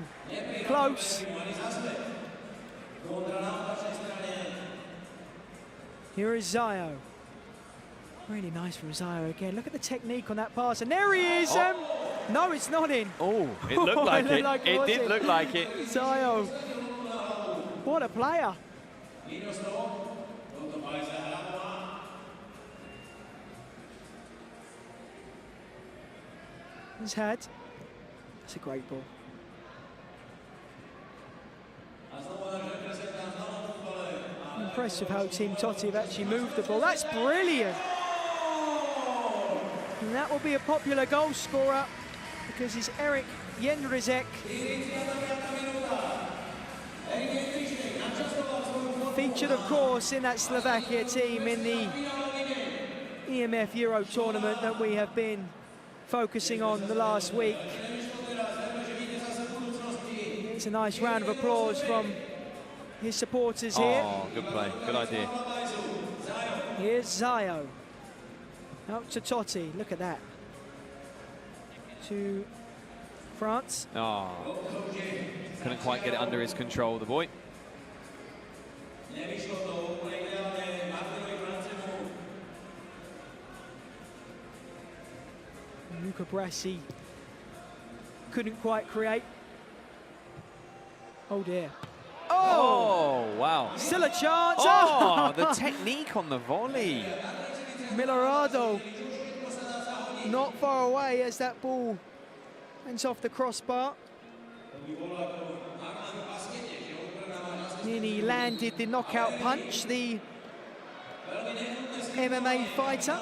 close. Here is Zayo. Really nice from Zayo again. Look at the technique on that pass. And there he is. No, it's not in. Oh, it looked like it. It did in. look like it. Zayo. What a player. His head. That's a great ball. I'm impressed with how Team Totti have actually moved the ball. That's brilliant. And that will be a popular goal scorer because it's Eric Jendrzejczyk. Featured, of course, in that Slovakia team in the EMF Euro tournament that we have been focusing on the last week. It's a nice round of applause from his supporters here. Oh, good play, good idea. Here's Zayo. Out to Totti, look at that. To France. Oh, couldn't quite get it under his control, the boy. Luca Brasi couldn't quite create. Oh dear. Oh, wow. Still a chance. Oh, the technique on the volley. Milorado not far away as that ball went off the crossbar. Nearly landed the knockout punch, the MMA fighter.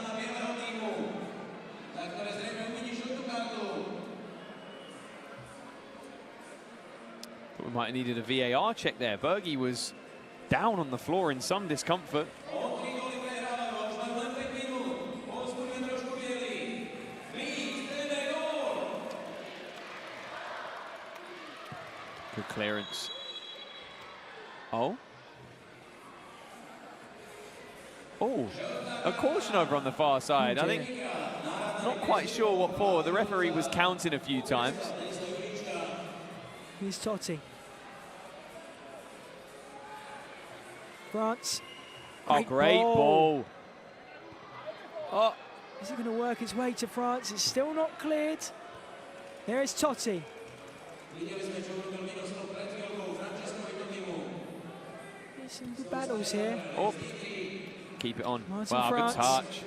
But we might have needed a VAR check there. Bergi was down on the floor in some discomfort. Good clearance. Oh. Oh, a caution over on the far side. I think, not quite sure what for. The referee was counting a few times. Here's Totti. France. Great ball. Oh, is it going to work its way to France? It's still not cleared. There is Totti. There's some good battles here. Oh, keep it on. Martin Wow, France. good touch.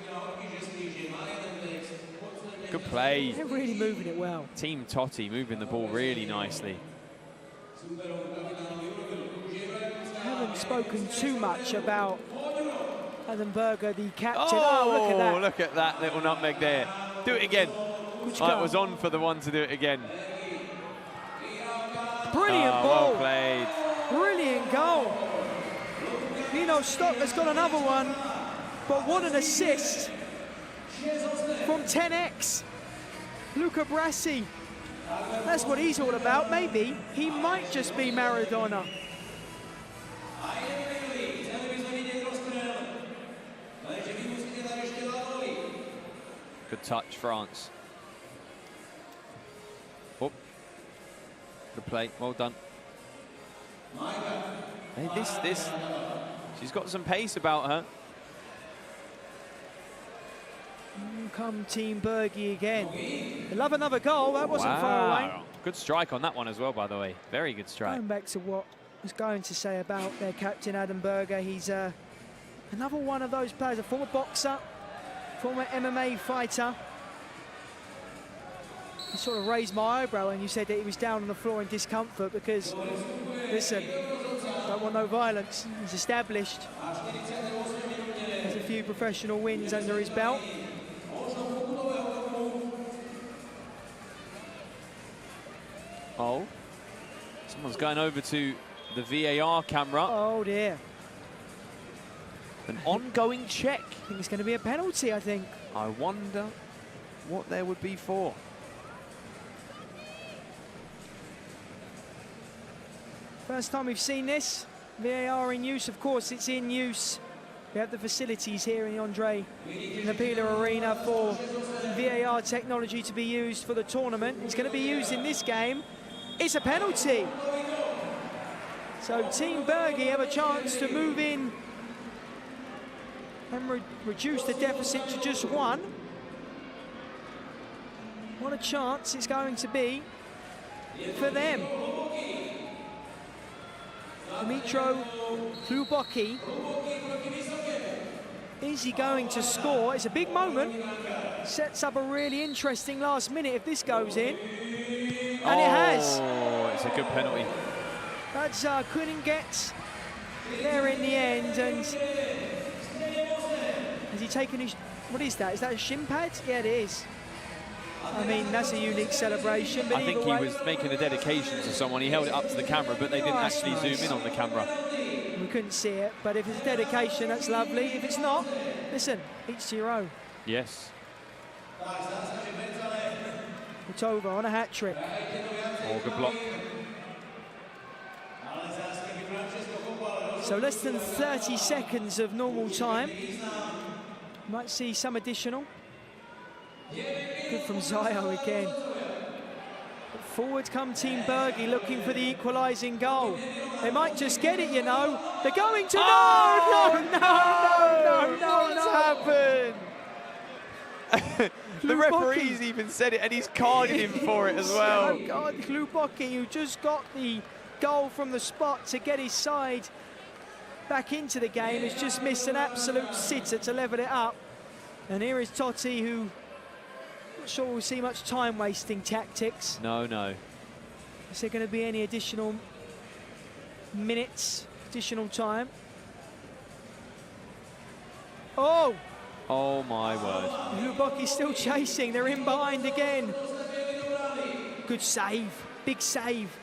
Good play. They're really moving it well. Team Totti moving the ball really nicely. Haven't spoken too much about Adam Berger, the captain. Oh, look at that. Look at that little nutmeg there. Do it again. It was on for the one to do it again. Brilliant ball. Well played. Brilliant goal. Nino Stock has got another one, but what an assist from 10X. Luca Brasi. That's what he's all about. Maybe he might just be Maradona. Good touch, France. Oh. Good play, well done. Hey, this, she's got some pace about her. Come Team Bergi again. They love another goal, that wasn't far away. Good strike on that one as well, by the way. Very good strike. Going back to what I was going to say about their captain, Adam Berger, he's another one of those players, a former boxer, former MMA fighter. I sort of raised my eyebrow when you said that he was down on the floor in discomfort because, listen, don't want no violence. He's established. Has a few professional wins under his belt. Oh, someone's going over to the VAR camera. Oh dear. An ongoing check. I think it's going to be a penalty, I think. I wonder what there would be for. First time we've seen this. VAR in use, of course, it's in use. We have the facilities here in the Andre Napila Arena for VAR technology to be used for the tournament. It's going to be used in this game. It's a penalty. So Team Bergi have a chance to move in and reduce the deficit to just one. What a chance it's going to be for them. Dimitro Hluboki. Is he going to score? It's a big moment. Sets up a really interesting last minute if this goes in. And it has. Oh, it's a good penalty. Badza couldn't get there in the end. And has he taken his... What is that? Is that a shin pad? Yeah, it is. I mean, that's a unique celebration. But I think he was making a dedication to someone. He held it up to the camera, but they didn't actually zoom in on the camera. We couldn't see it, but if it's a dedication, that's lovely. If it's not, listen, each to your own. Yes. It's over on a hat-trick. Oh, good block. So less than 30 seconds of normal time. Might see some additional. Good from Zayo again. But forward come Team Bergi looking for the equalising goal. They might just get it, you know. They're going to... Oh, No! What's happened? The referee's even said it, and he's carded him for it as well. Oh God, Luboki, who just got the goal from the spot to get his side back into the game, has just missed an absolute sitter to level it up. And here is Totti, who, not sure we'll see much time-wasting tactics. No, no. Is there going to be any additional minutes, additional time? Oh! Oh my word. Luboki's still chasing, they're in behind again. Good save, big save.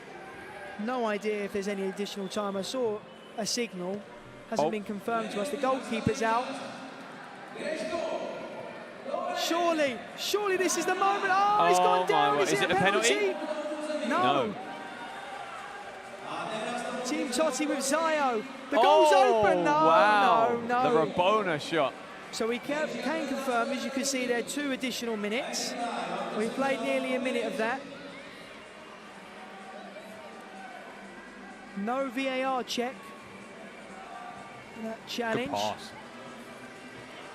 No idea if there's any additional time. I saw a signal, hasn't been confirmed to us. The goalkeeper's out. Surely this is the moment. Oh, it's gone down. Is it a penalty? No. Team Totti with Zayo. The goal's open. No, wow. no. The Rabona shot. So we can confirm, as you can see there, 2 additional minutes. We've played nearly a minute of that. No VAR check. That challenge. Good pass.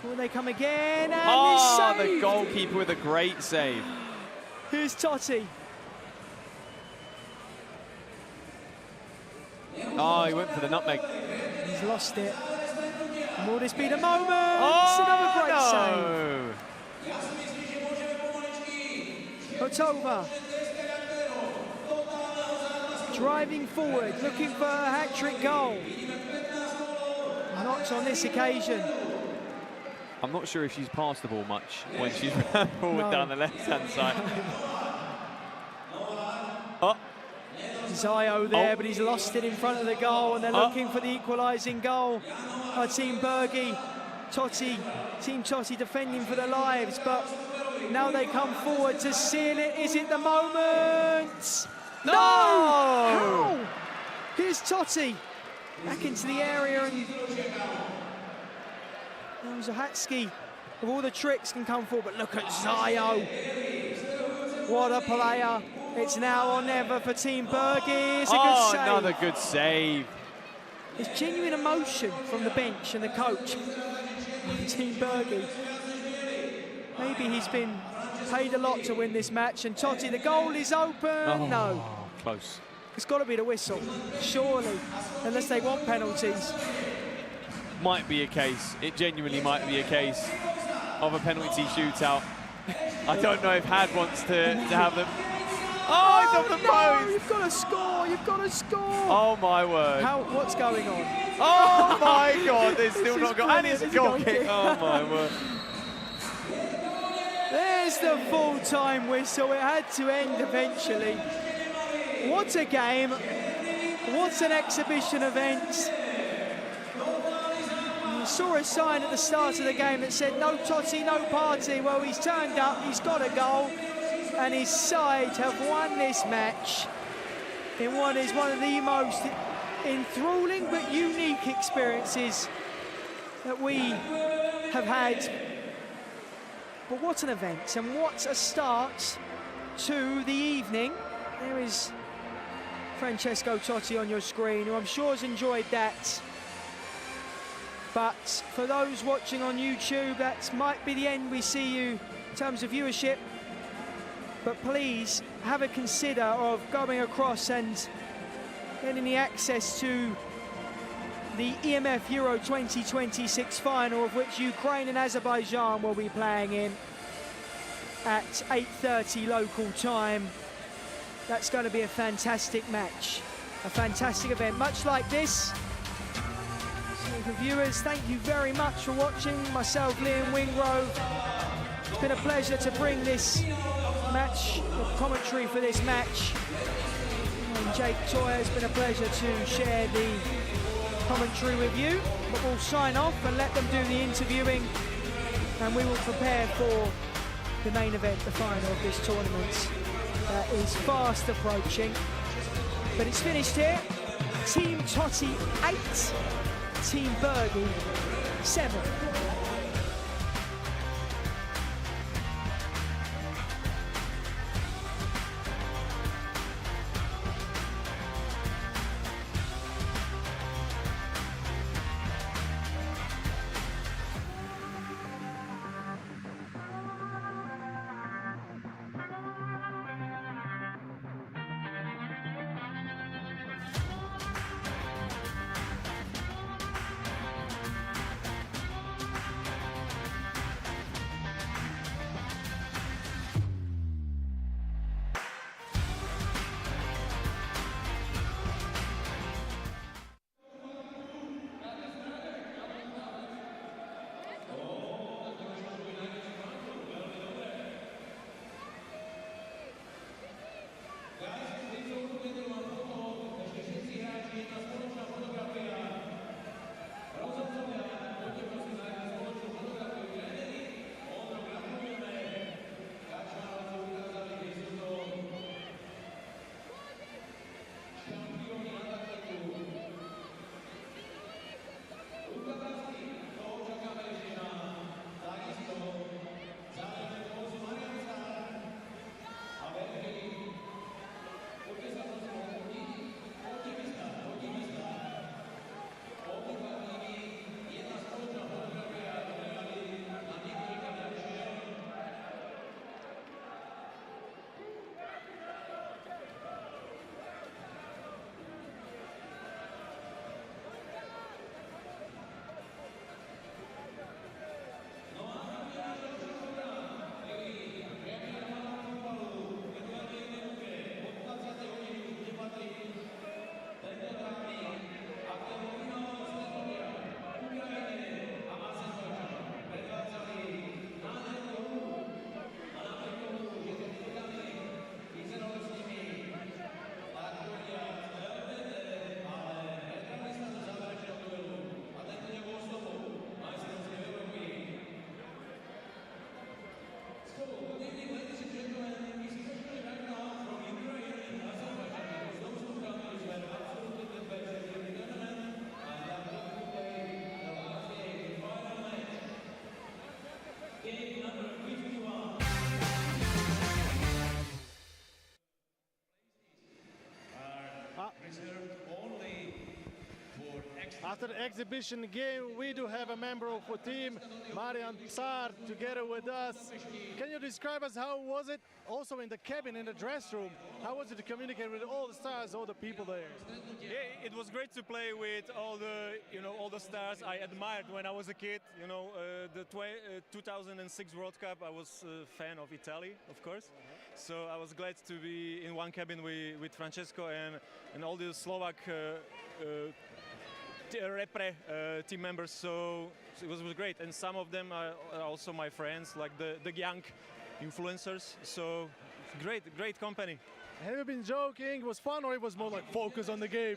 Will they come again? And the goalkeeper with a great save. Here's Totti. Oh, he went for the nutmeg. He's lost it. And will this be the moment? Another great save. Otova. Driving forward, looking for a hat-trick goal. Not on this occasion. I'm not sure if she's passed the ball much when she's ran forward down the left-hand side. Zayo there, but he's lost it in front of the goal, and they're looking for the equalising goal. Team Bergi, Totti, Team Totti defending for their lives, but now they come forward to seal it. Is it the moment? No! How? Here's Totti back into the area, and Zahatski, of all the tricks, can come forward, but look at Zayo. What a player. It's now or never for Team Bergi. It's a good save. Another good save. There's genuine emotion from the bench and the coach of Team Bergi. Maybe he's been paid a lot to win this match. And Totti, the goal is open. No. Close. It's got to be the whistle, surely, unless they want penalties. Might be a case. It genuinely might be a case of a penalty shootout. I don't know if Had wants to have them. Oh, it's off the post! You've got to score, you've got to score! Oh my word. What's going on? Oh my God, they're still not got, and it's a goal kick. Oh my word. There's the full-time whistle. It had to end eventually. What a game. What an exhibition event. You saw a sign at the start of the game that said no Totti, no party. Well, he's turned up, he's got a goal, and his side have won this match in what is one of the most enthralling but unique experiences that we have had. But what an event, and what a start to the evening. There is Francesco Totti on your screen, who I'm sure has enjoyed that. But for those watching on YouTube, that might be the end we see you in terms of viewership. But please have a consider of going across and getting the access to the EMF Euro 2026 final, of which Ukraine and Azerbaijan will be playing in at 8:30 local time. That's going to be a fantastic match, a fantastic event, much like this. So for viewers, thank you very much for watching. Myself, Liam Wingrove. It's been a pleasure to bring this match, the commentary for this match. And Jake Toyer, it's been a pleasure to share the commentary with you. But we'll sign off and let them do the interviewing, and we will prepare for the main event, the final of this tournament, is fast approaching. But it's finished here. Team Totti 8, Team Bergi 7. After the exhibition game, we do have a member of the team, Marian Tsar, together with us. Can you describe us how was it also in the cabin, in the dress room? How was it to communicate with all the stars, all the people there? Yeah, it was great to play with all the, all the stars I admired when I was a kid. The 2006 World Cup, I was a fan of Italy, of course. So I was glad to be in one cabin with Francesco and all the Slovak repre team members. So it was great. And some of them are also my friends, like the young influencers. So great company. Have you been joking? It was fun, or it was more like focus on the game?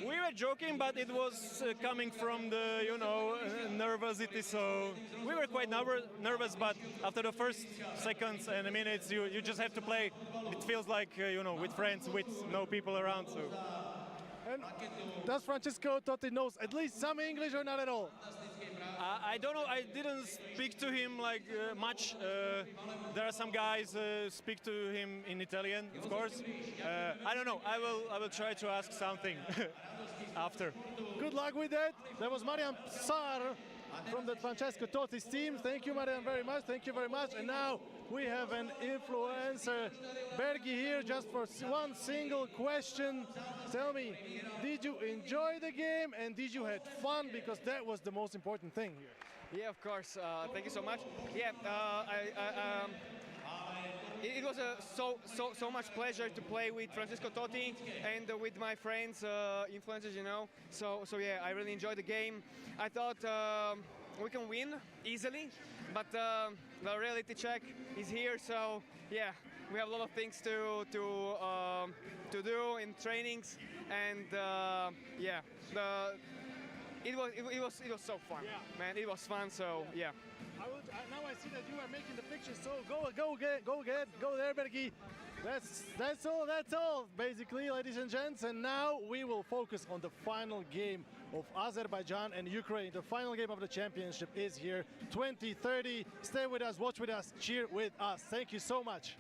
We were joking, but it was coming from the, nervosity. So we were quite nervous, but after the first seconds and minutes, you just have to play. It feels like, with friends, with no people around. So. And does Francesco Totti knows at least some English or not at all? I don't know. I didn't speak to him much. There are some guys speak to him in Italian, of course. I don't know. I will try to ask something after. Good luck with that. That was Marian Tsar from the Francesco Totti's team. Thank you, Marian, very much. Thank you very much. And now we have an influencer, Bergi, here just for one single question. Tell me, did you enjoy the game and did you have fun? Because that was the most important thing here. Yeah, of course. Thank you so much. Yeah, it was so much pleasure to play with Francesco Totti and with my friends, influencers, So yeah, I really enjoyed the game. I thought we can win easily, but the reality check is here. So yeah, we have a lot of things to do in trainings, and it was so fun, man. It was fun. So yeah. Now I see that you are making the picture, so go there, Bergi. That's all, basically, ladies and gents. And now we will focus on the final game of Azerbaijan and Ukraine. The final game of the championship is here, 2030. Stay with us, watch with us, cheer with us. Thank you so much.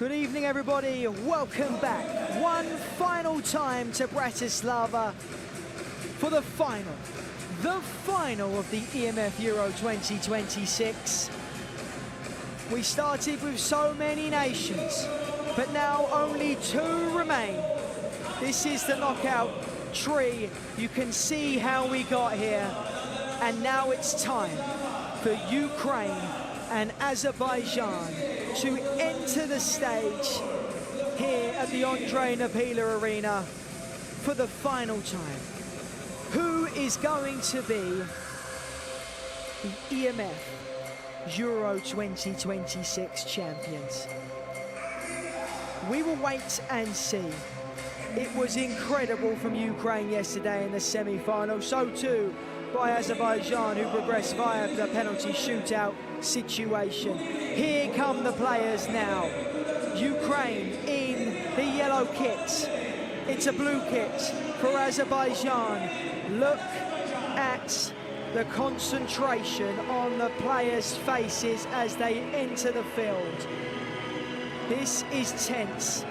Good evening, everybody. Welcome back one final time to Bratislava for the final of the EMF Euro 2026. We started with so many nations, but now only 2 remain. This is the knockout tree. You can see how we got here. And now it's time for Ukraine and Azerbaijan to enter the stage here at the Andrei Napila Arena for the final time. Who is going to be the EMF Euro 2026 champions? We will wait and see. It was incredible from Ukraine yesterday in the semi-final, so too by Azerbaijan, who progressed via the penalty shootout situation. Here come the players now. Ukraine in the yellow kit. It's a blue kit for Azerbaijan. Look at the concentration on the players' faces as they enter the field. This is tense.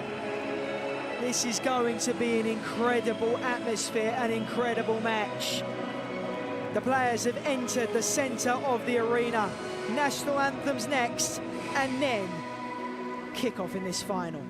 This is going to be an incredible atmosphere, an incredible match. The players have entered the centre of the arena. National anthems next, and then kick-off in this final.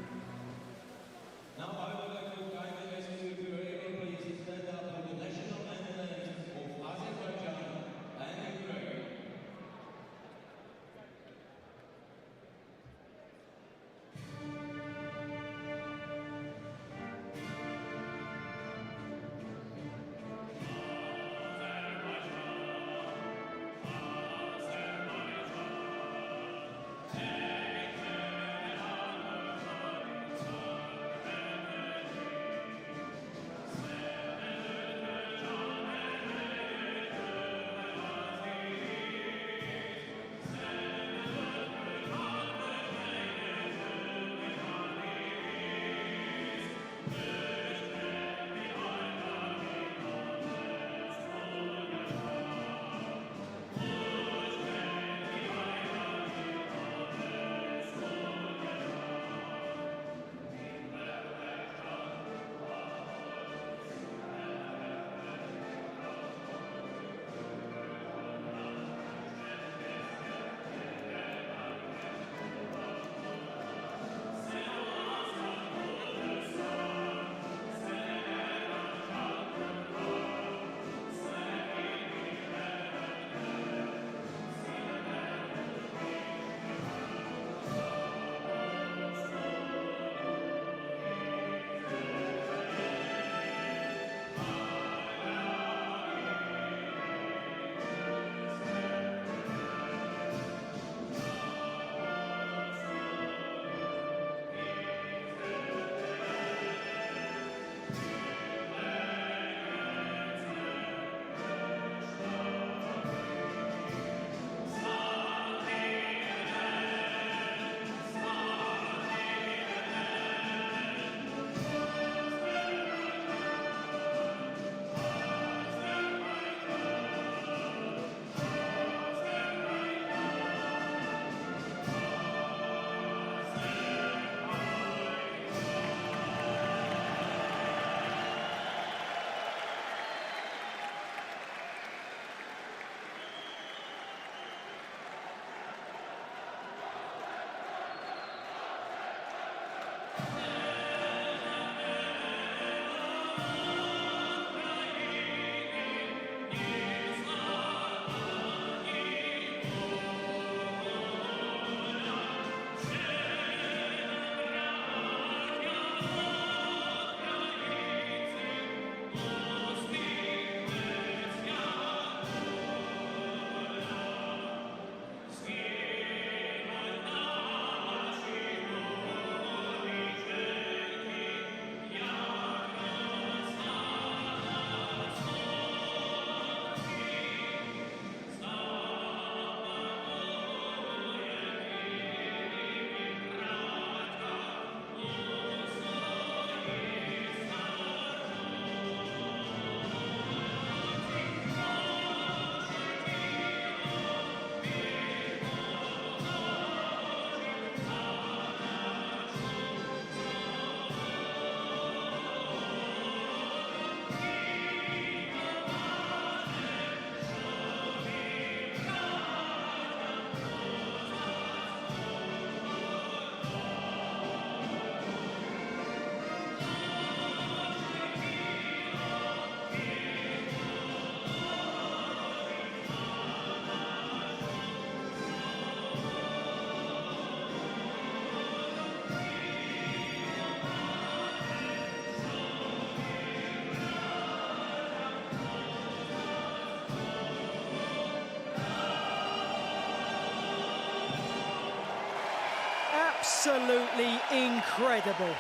absolutely incredible.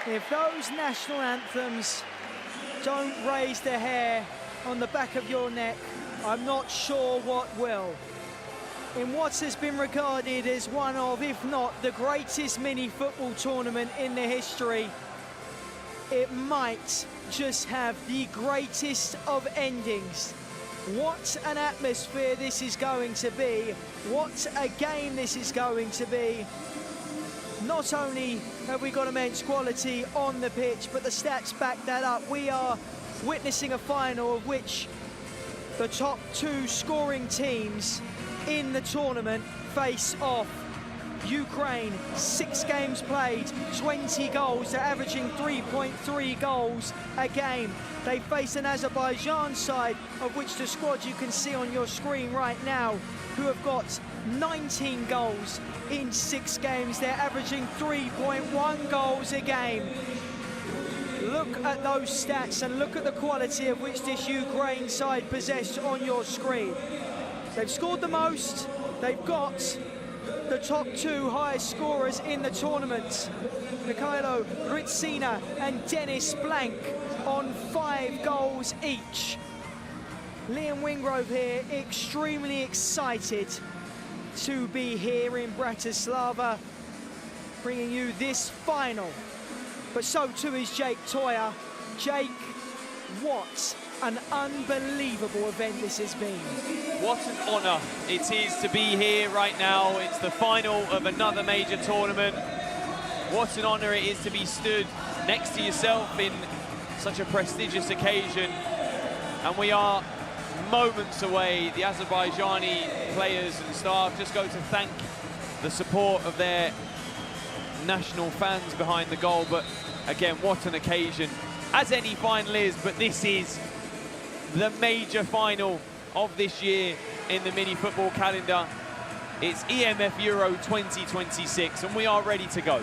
If those national anthems don't raise the hair on the back of your neck, I'm not sure what will. In what has been regarded as one of, if not the greatest mini football tournament in the history, it might just have the greatest of endings. What an atmosphere this is going to be. What a game this is going to be. Not only have we got immense quality on the pitch, but the stats back that up. We are witnessing a final of which the top two scoring teams in the tournament face off. Ukraine, 6 games played, 20 goals. They're averaging 3.3 goals a game. They face an Azerbaijan side, of which the squad you can see on your screen right now, who have got 19 goals in 6 games. They're averaging 3.1 goals a game. Look at those stats and look at the quality of which this Ukraine side possessed on your screen. They've scored the most. They've got the top 2 highest scorers in the tournament. Mikhailo Ritsina and Dennis Blank on 5 goals each. Liam Wingrove here, extremely excited to be here in Bratislava, bringing you this final. But so too is Jake Toyer. Jake, what an unbelievable event this has been. What an honour it is to be here right now. It's the final of another major tournament. What an honour it is to be stood next to yourself in such a prestigious occasion. And we are moments away. The Azerbaijani players and staff just go to thank the support of their national fans behind the goal. But again, what an occasion, as any final is, but this is the major final of this year in the mini football calendar. It's EMF Euro 2026 and we are ready to go.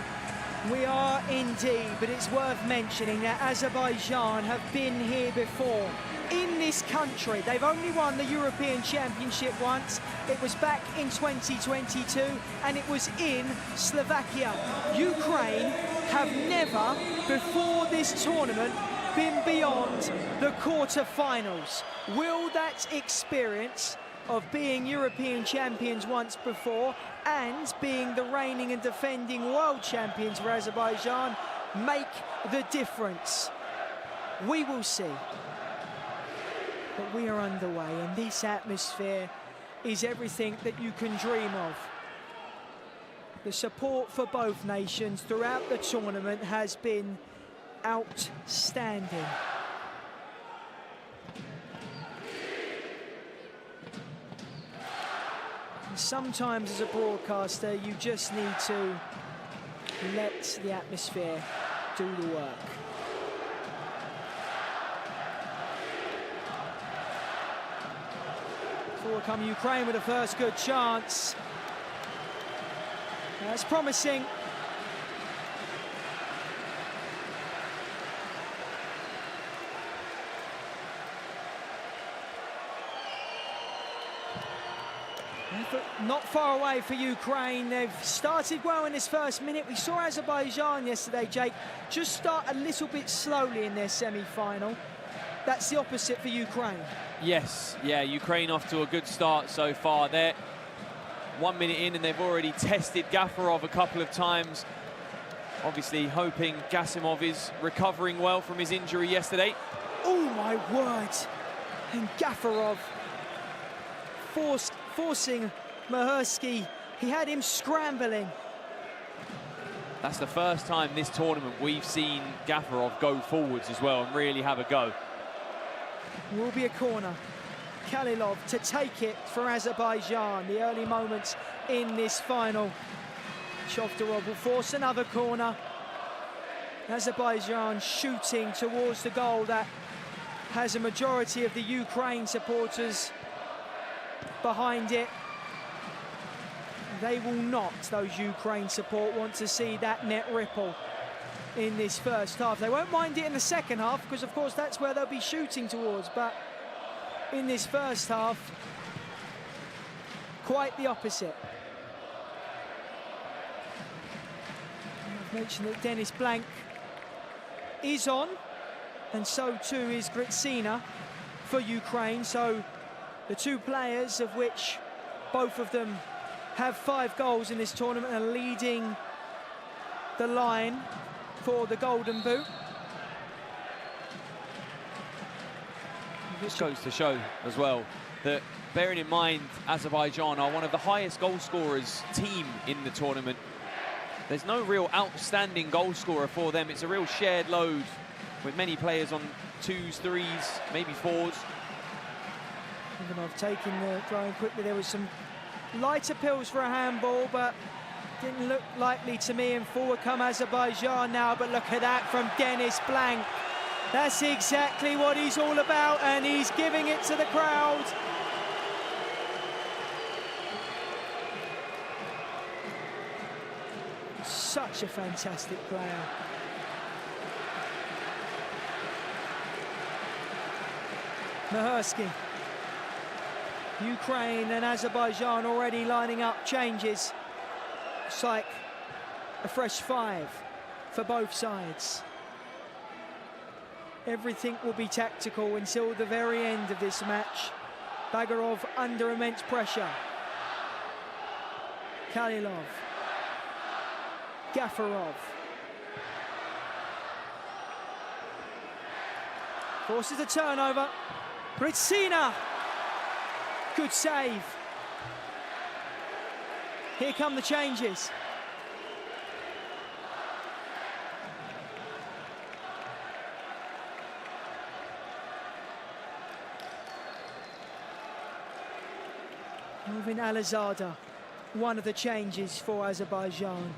We are indeed, but it's worth mentioning that Azerbaijan have been here before. In this country, they've only won the European Championship once. It was back in 2022 and it was in Slovakia. Ukraine have never, before this tournament, been beyond the quarter-finals. Will that experience of being European champions once before and being the reigning and defending world champions for Azerbaijan make the difference? We will see. But we are underway, and this atmosphere is everything that you can dream of. The support for both nations throughout the tournament has been outstanding. And sometimes as a broadcaster, you just need to let the atmosphere do the work. Forward come Ukraine with a first good chance. That's promising. Not far away for Ukraine. They've started well in this first minute. We saw Azerbaijan yesterday, Jake, just start a little bit slowly in their semi-final. That's the opposite for Ukraine. Yes, yeah, Ukraine off to a good start so far. They're 1 minute in and they've already tested Gafarov a couple of times. Obviously hoping Gasimov is recovering well from his injury yesterday. Oh my word. And Gafarov forcing Mahersky. He had him scrambling. That's the first time this tournament we've seen Gafarov go forwards as well and really have a go. Will be a corner. Kalilov to take it for Azerbaijan. The early moments in this final. Shovdarov will force another corner. Azerbaijan shooting towards the goal that has a majority of the Ukraine supporters behind it. They will not, those Ukraine support, want to see that net ripple in this first half. They won't mind it in the second half because, of course, that's where they'll be shooting towards. But in this first half, quite the opposite. Mention that Dennis Blank is on, and so too is Gritsina for Ukraine. So the two players, of which both of them have 5 goals in this tournament, are leading the line for the Golden Boot. This goes to show as well that, bearing in mind, Azerbaijan are one of the highest goal scorers team in the tournament. There's no real outstanding goal scorer for them. It's a real shared load with many players on 2s, 3s, maybe 4s. Even though I've taken the drawing quickly, there was some light appeals for a handball, but didn't look likely to me. And forward come Azerbaijan now, but look at that from Dennis Blank. That's exactly what he's all about, and he's giving it to the crowd. Such a fantastic player. Mahersky. Ukraine and Azerbaijan already lining up changes. It's like a fresh 5 for both sides. Everything will be tactical until the very end of this match. Bagarov under immense pressure. Kalilov. Gafarov. Forces a turnover. Gritsina. Good save. Here come the changes. Moving Alizada, one of the changes for Azerbaijan.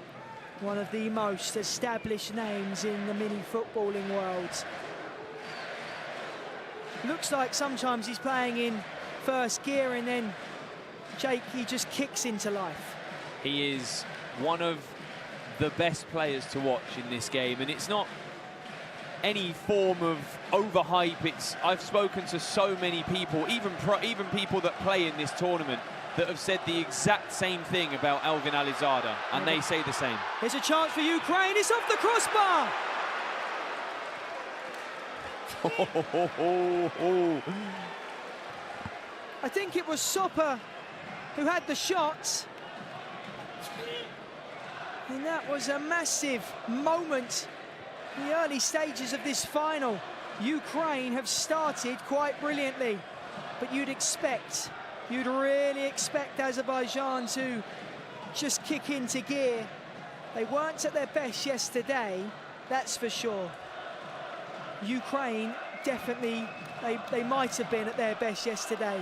One of the most established names in the mini-footballing world. Looks like sometimes he's playing in first gear, and then Jake, he just kicks into life. He is one of the best players to watch in this game, and it's not any form of overhype. I've spoken to so many people, even people that play in this tournament, that have said the exact same thing about Elvin Alizada, and they say the same. There's a chance for Ukraine. It's off the crossbar. I think it was Soper who had the shot. And that was a massive moment in the early stages of this final. Ukraine have started quite brilliantly, but you'd really expect Azerbaijan to just kick into gear. They weren't at their best yesterday, that's for sure. Ukraine definitely, they might have been at their best yesterday.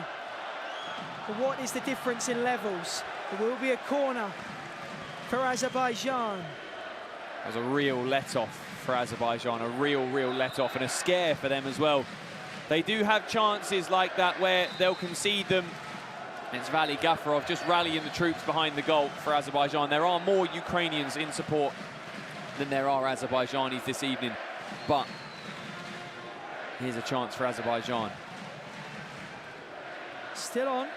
But what is the difference in levels? There will be a corner for Azerbaijan. There's a real let-off for Azerbaijan, a real let-off, and a scare for them as well. They do have chances like that where they'll concede them. It's Vali Gafarov just rallying the troops behind the goal for Azerbaijan. There are more Ukrainians in support than there are Azerbaijanis this evening, but here's a chance for Azerbaijan. Still on.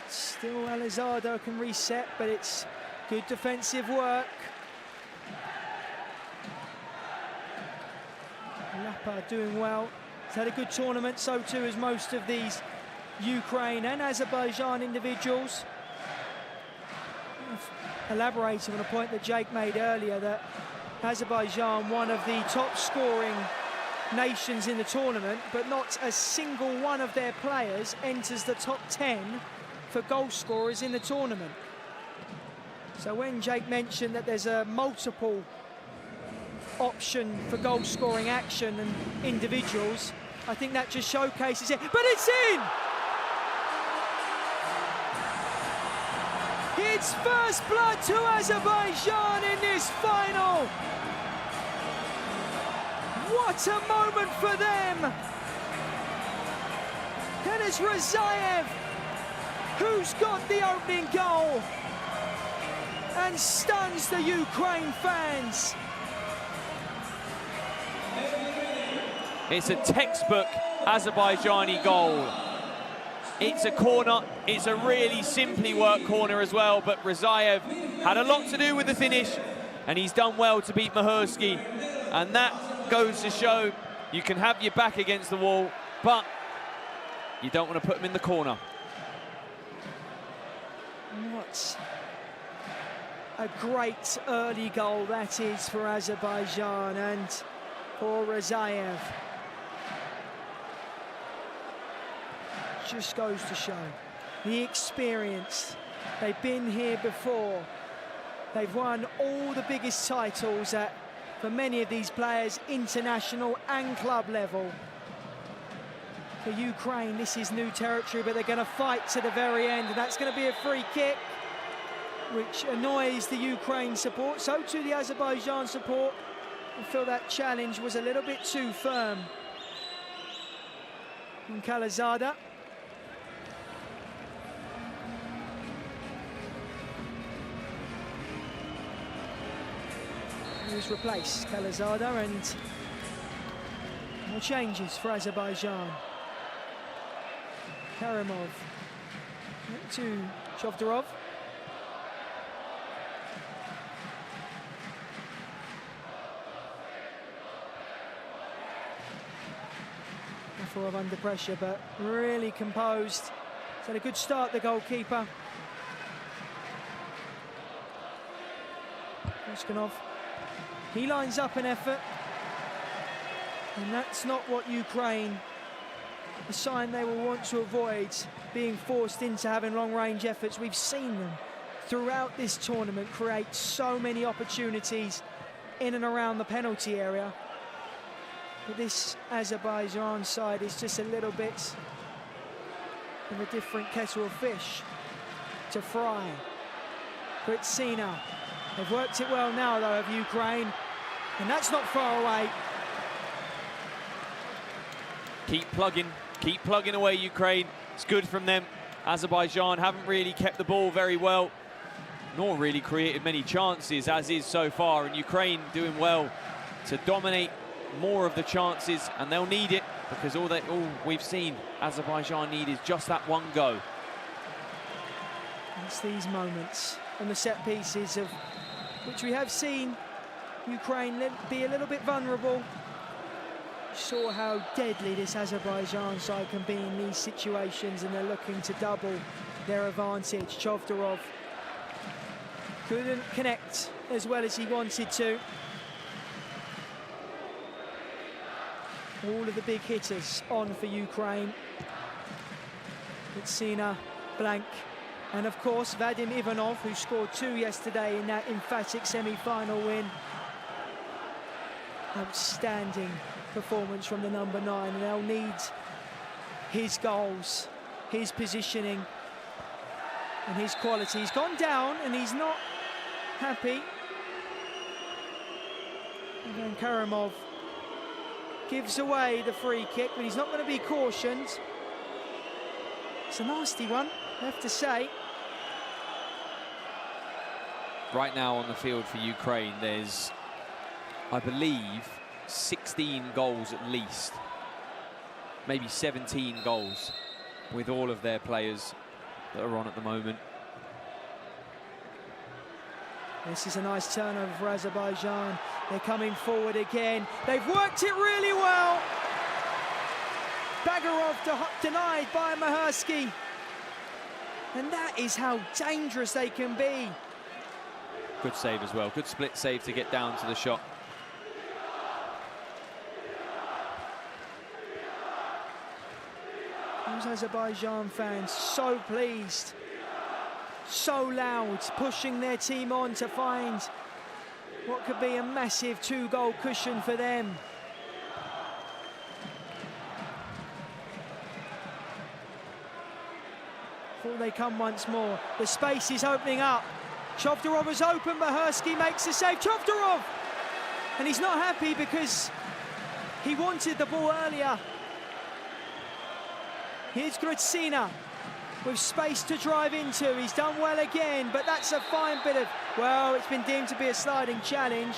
Still Alizada can reset, but it's good defensive work. Lapa doing well. He's had a good tournament, so too as most of these Ukraine and Azerbaijan individuals. Elaborating on a point that Jake made earlier, that Azerbaijan, one of the top scoring nations in the tournament, but not a single one of their players enters the top 10 for goal scorers in the tournament. So when Jake mentioned that there's a multiple option for goal scoring action and individuals, I think that just showcases it. But it's in! It's first blood to Azerbaijan in this final. What a moment for them. And it's Razayev who's got the opening goal and stuns the Ukraine fans. It's a textbook Azerbaijani goal. It's a corner, it's a really simply worked corner as well, but Razayev had a lot to do with the finish, and he's done well to beat Maherski. And that goes to show you can have your back against the wall, but you don't want to put him in the corner. What a great early goal that is for Azerbaijan and for Razaev. Just goes to show the experience. They've been here before. They've won all the biggest titles at, for many of these players, international and club level. For Ukraine, this is new territory, but they're going to fight to the very end, and that's going to be a free kick, which annoys the Ukraine support. So too the Azerbaijan support. I feel that challenge was a little bit too firm. And Kalazada. He's replaced Kalazada, and more changes for Azerbaijan. Karimov to Chovdarov. Kafarov under pressure, but really composed. He's had a good start, the goalkeeper. Koskanov. He lines up an effort, and that's not what Ukraine, a sign they will want to avoid, being forced into having long-range efforts. We've seen them throughout this tournament create so many opportunities in and around the penalty area. But this Azerbaijan side is just a little bit of a different kettle of fish to fry. Gritsina. They've worked it well now, though, of Ukraine. And that's not far away. Keep plugging away, Ukraine. It's good from them. Azerbaijan haven't really kept the ball very well, nor really created many chances, as is so far. And Ukraine doing well to dominate more of the chances, and they'll need it, because all we've seen Azerbaijan need is just that one go. It's these moments on the set pieces of which we have seen Ukraine be a little bit vulnerable. Saw how deadly this Azerbaijan side can be in these situations, and they're looking to double their advantage. Chovdarov couldn't connect as well as he wanted to. All of the big hitters on for Ukraine. Gritsina, blank. And of course, Vadim Ivanov, who scored 2 yesterday in that emphatic semi-final win. Outstanding performance from the number 9, and they'll need his goals, his positioning, and his quality. He's gone down, and he's not happy. And then Karimov gives away the free kick, but he's not going to be cautioned. It's a nasty one, I have to say. Right now on the field for Ukraine, there's, I believe, 16 goals at least. Maybe 17 goals with all of their players that are on at the moment. This is a nice turnover for Azerbaijan. They're coming forward again. They've worked it really well. Bagarov denied by Maherski. And that is how dangerous they can be. Good save as well. Good split save to get down to the shot. Those Azerbaijan fans so pleased, so loud, pushing their team on to find what could be a massive 2-goal cushion for them. Before they come once more, the space is opening up. Chovdarov is open, Maherski makes the save. Chovdarov! And he's not happy because he wanted the ball earlier. Here's Gritsina with space to drive into. He's done well again, but that's a fine bit of, well, it's been deemed to be a sliding challenge.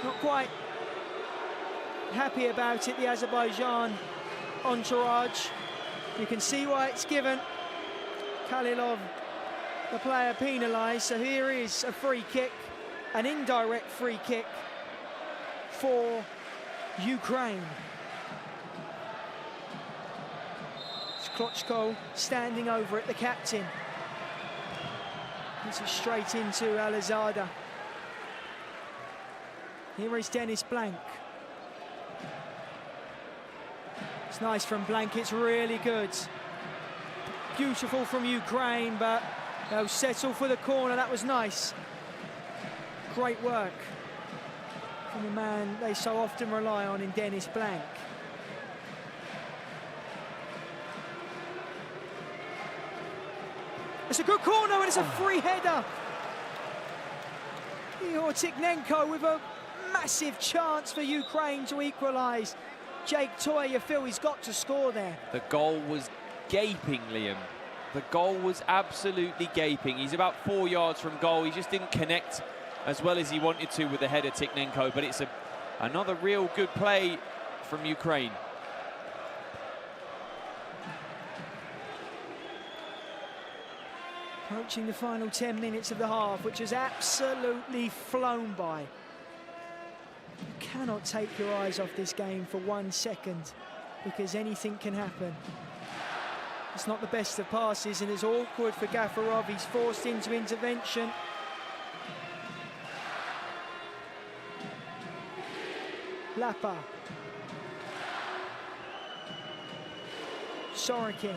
Not quite happy about it, the Azerbaijan entourage. You can see why it's given. Khalilov, the player, penalised, so here is a free kick. an indirect free kick for Ukraine. Klochko standing over it, the captain. Puts it straight into Alizada. Here is Dennis Blank. It's nice from Blank, it's really good. Beautiful from Ukraine, but they'll settle for the corner. That was nice. Great work from the man they so often rely on in Dennis Blank. It's a good corner and it's a free header. Igor Tikhnenko with a massive chance for Ukraine to equalise. Jake Toy, you feel he's got to score there. The goal was gaping, Liam. The goal was absolutely gaping. He's about 4 yards from goal. He just didn't connect as well as he wanted to with the header, Tikhnenko, but it's another real good play from Ukraine. Approaching the final 10 minutes of the half, which has absolutely flown by. You cannot take your eyes off this game for 1 second, because anything can happen. It's not the best of passes, and it's awkward for Gafarov. He's forced into intervention. Lapa. Sorokin.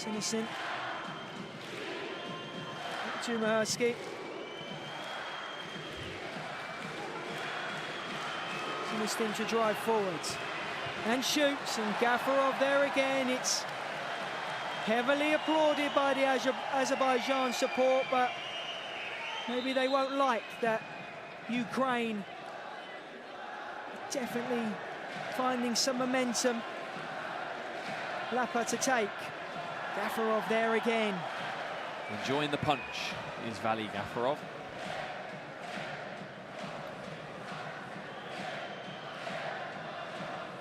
Innocent. Jumaherski. Innocent to drive forwards and shoots, and Gafarov there again. It's heavily applauded by the Azerbaijan support, but maybe they won't like that Ukraine definitely finding some momentum. Lapa to take. Gafarov there again. Enjoying the punch is Vali Gafarov.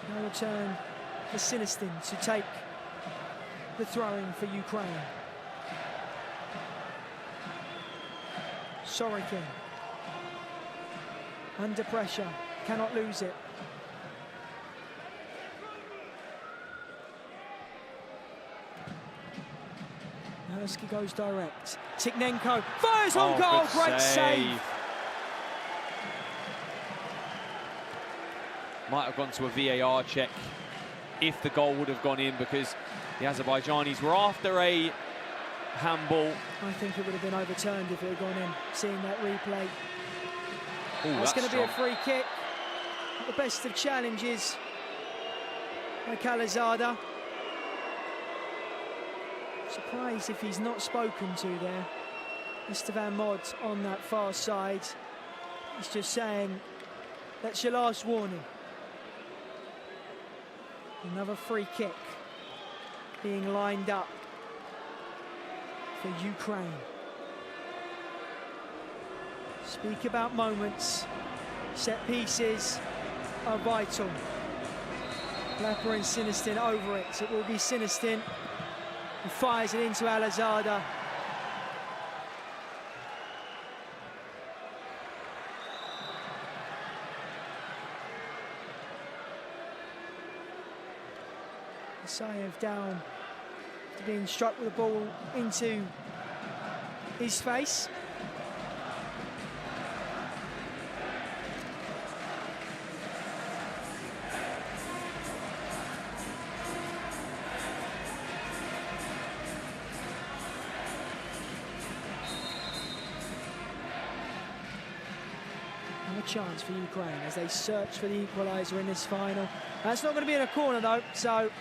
Now return for Sinistin to take the throw-in for Ukraine. Sorokin. Under pressure, cannot lose it. Husky goes direct. Tikhnenko fires on goal. Great save. Might have gone to a VAR check if the goal would have gone in, because the Azerbaijanis were after a handball. I think it would have been overturned if it had gone in, seeing that replay. Ooh, that's going to be a strong. free kick. The best of challenges by Alizada. Surprised if he's not spoken to there. Mr. Van Mod on that far side. He's just saying, that's your last warning. Another free kick being lined up for Ukraine. Speak about moments. Set pieces are vital. Lapa and Sinistin over it. It will be Sinistin who fires it into Alizada. Sayev down to being struck with the ball into his face. Chance for Ukraine as they search for the equaliser in this final. That's not going to be in a corner though, so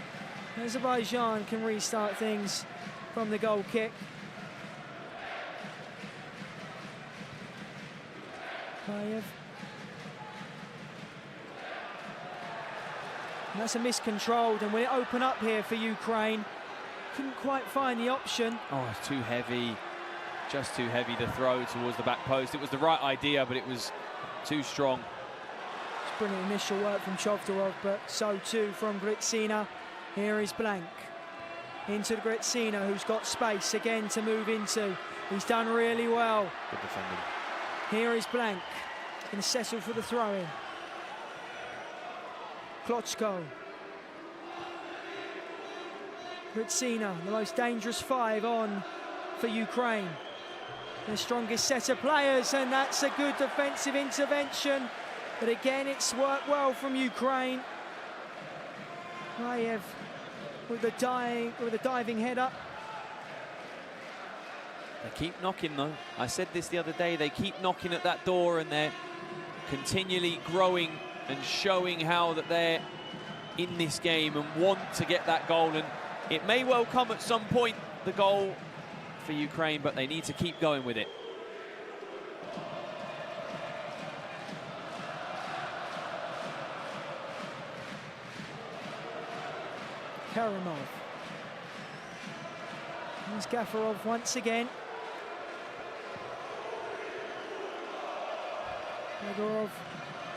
Azerbaijan can restart things from the goal kick. Bayev. And that's a miscontrolled, and will it open up here for Ukraine? Couldn't quite find the option. Oh, it's too heavy. Just too heavy to throw towards the back post. It was the right idea, but it was too strong. It's brilliant initial work from Chovdarov, but so too from Gritsina. Here is Blank. into Gritsina, who's got space again to move into. He's done really well. Good defending. Here is Blank, going to settle for the throw-in. Klotsko. Gritsina, the most dangerous 5 on for Ukraine. The strongest set of players, and that's a good defensive intervention. But again, it's worked well from Ukraine. Maiev with a diving header. They keep knocking though. I said this the other day, they keep knocking at that door and they're continually growing and showing how that they're in this game and want to get that goal. And it may well come at some point, the goal for Ukraine, but they need to keep going with it. Karamov. There's Gafarov once again. Egorov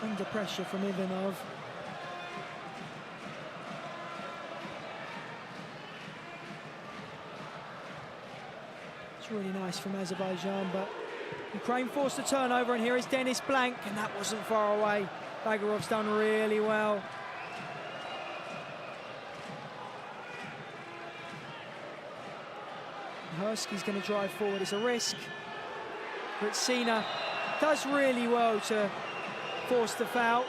under pressure from Ivanov. It's really nice from Azerbaijan, but Ukraine forced a turnover, and here is Dennis Blank, and that wasn't far away. Bagorov's done really well. Hurski's going to drive forward as a risk. Gritsina does really well to force the foul.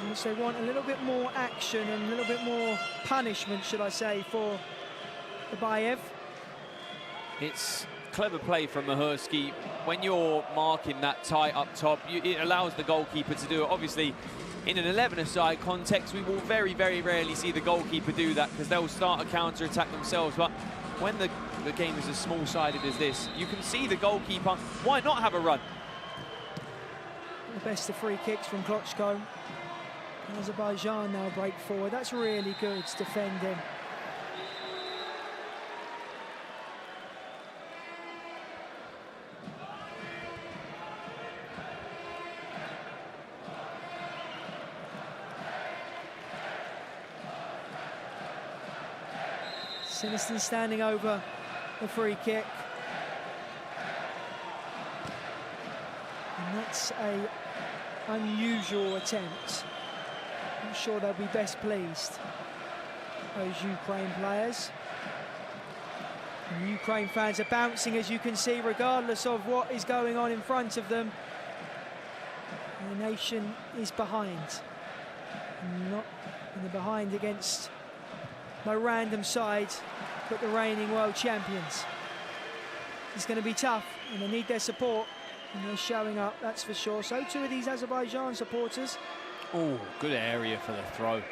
And so they want a little bit more action and a little bit more punishment, should I say, for the Bayev. It's clever play from Maherski. When you're marking that tight up top, it allows the goalkeeper to do it. Obviously, in an 11-a-side context, we will very, very rarely see the goalkeeper do that because they'll start a counter-attack themselves. But when the game is as small-sided as this, you can see the goalkeeper. Why not have a run? The best of free kicks from Klotsko. Azerbaijan now break forward. That's really good defending. Siniston standing over the free kick. And that's an unusual attempt. I'm sure they'll be best pleased, those Ukraine players. And Ukraine fans are bouncing, as you can see, regardless of what is going on in front of them. And the nation is behind. Not in the behind against no random side, but the reigning world champions. It's going to be tough, and they need their support, and they're showing up, that's for sure. So too are these Azerbaijan supporters. Oh, good area for the throw.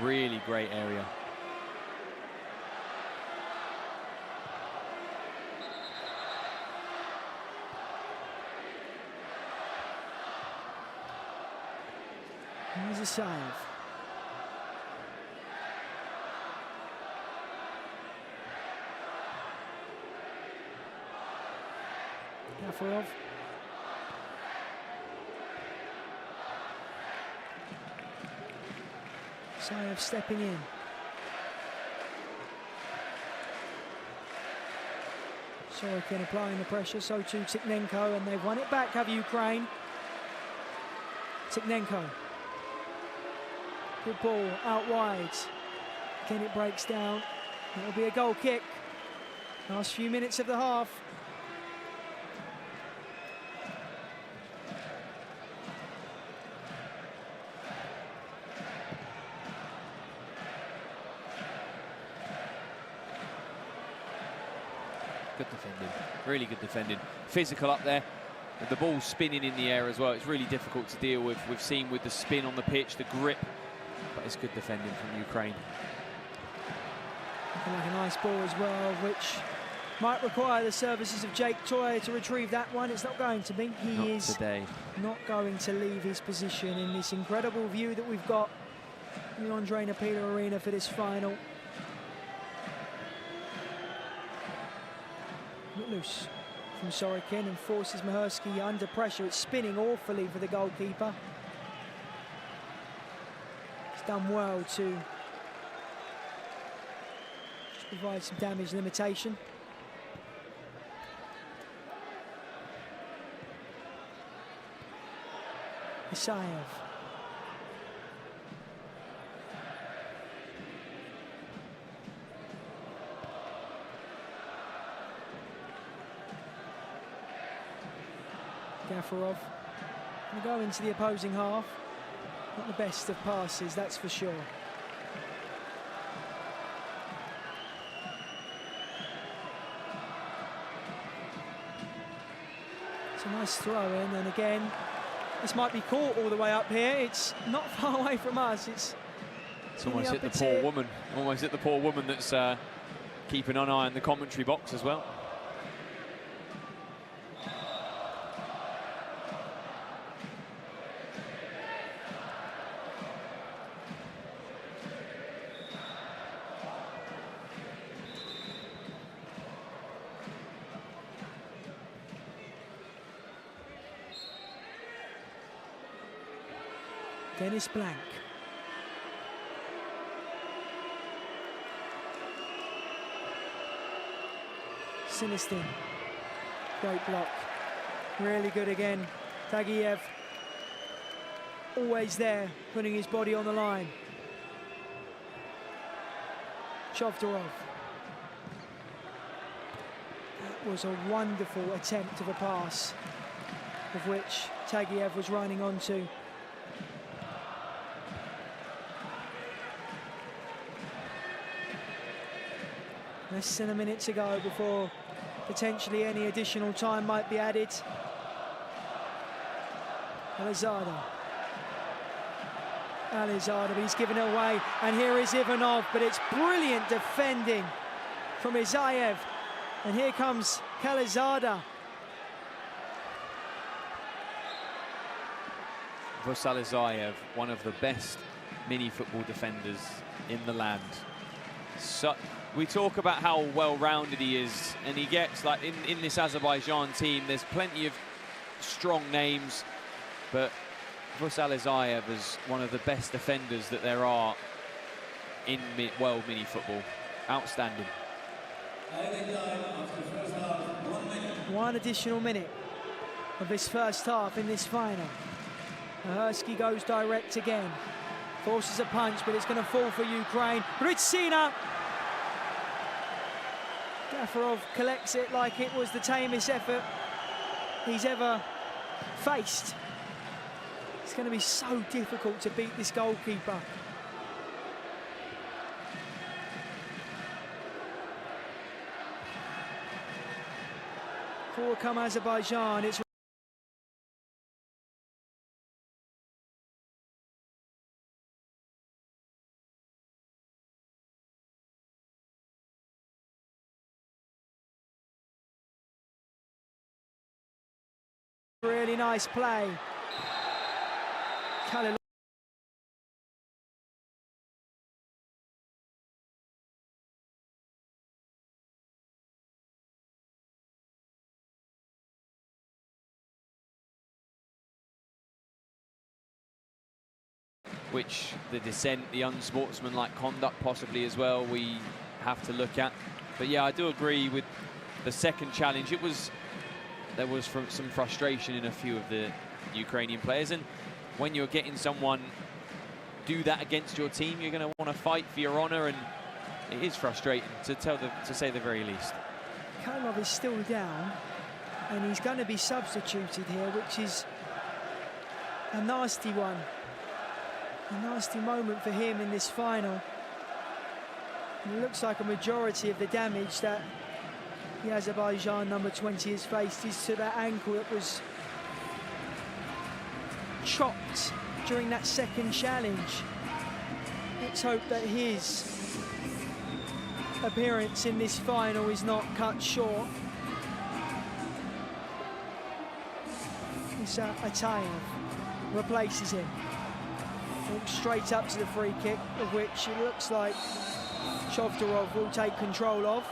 Really great area. Here's a save. Gafarov. Sayev stepping in. Sorokin applying the pressure, so too Tikhnenko, and they've won it back, have Ukraine. Tikhnenko. Good ball out wide. Again, it breaks down. It'll be a goal kick. Last few minutes of the half. Good defending, really good defending. Physical up there, with the ball spinning in the air as well. It's really difficult to deal with. We've seen with the spin on the pitch, the grip, but it's good defending from Ukraine. Looking like a nice ball as well, which might require the services of Jake Toye to retrieve that one. It's not going to be. He is not going to leave his position in this incredible view that we've got in the Andre Napila Arena for this final. Loose from Sorokin and forces Maherski under pressure. It's spinning awfully for the goalkeeper. He's done well to provide some damage limitation. Isayev. Gafarov going to go into the opposing half. Not the best of passes, that's for sure. It's a nice throw in, and again, this might be caught all the way up here. It's not far away from us. It's almost hit the poor woman. Almost hit the poor woman that's keeping an eye on the commentary box as well. Dennis Blank. Sinistin. Great block. Really good again. Tagiev. Always there, putting his body on the line. Shovdorov. That was a wonderful attempt of a pass, of which Tagiev was running onto. Less than a minute to go before potentially any additional time might be added. Alizada, but he's given it away. And here is Ivanov, but it's brilliant defending from Isayev. And here comes Alizada. Rusal Isayev, one of the best mini-football defenders in the land. So, we talk about how well-rounded he is, and he gets, like, in this Azerbaijan team, there's plenty of strong names, but Rusal Isayev is one of the best defenders that there are in world mini-football. Outstanding. One additional minute of this first half in this final. Mahersky goes direct again. Forces a punch, but it's going to fall for Ukraine. Ritsina! Gafarov collects it like it was the tamest effort he's ever faced. It's going to be so difficult to beat this goalkeeper. Forward come Azerbaijan. It's really nice play. Which the dissent, the unsportsmanlike conduct possibly as well, we have to look at. But yeah, I do agree with the second challenge. There was some frustration in a few of the Ukrainian players, and when you're getting someone do that against your team, you're going to want to fight for your honor, and it is frustrating to say the very least. Kanalı is still down, and he's going to be substituted here, which is a nasty one. A nasty moment for him in this final. And it looks like a majority of the damage that the Azerbaijan number 20 has faced is to that ankle that was chopped during that second challenge. Let's hope that his appearance in this final is not cut short. Atayev replaces him. Walks straight up to the free kick, of which it looks like Shovdorov will take control of.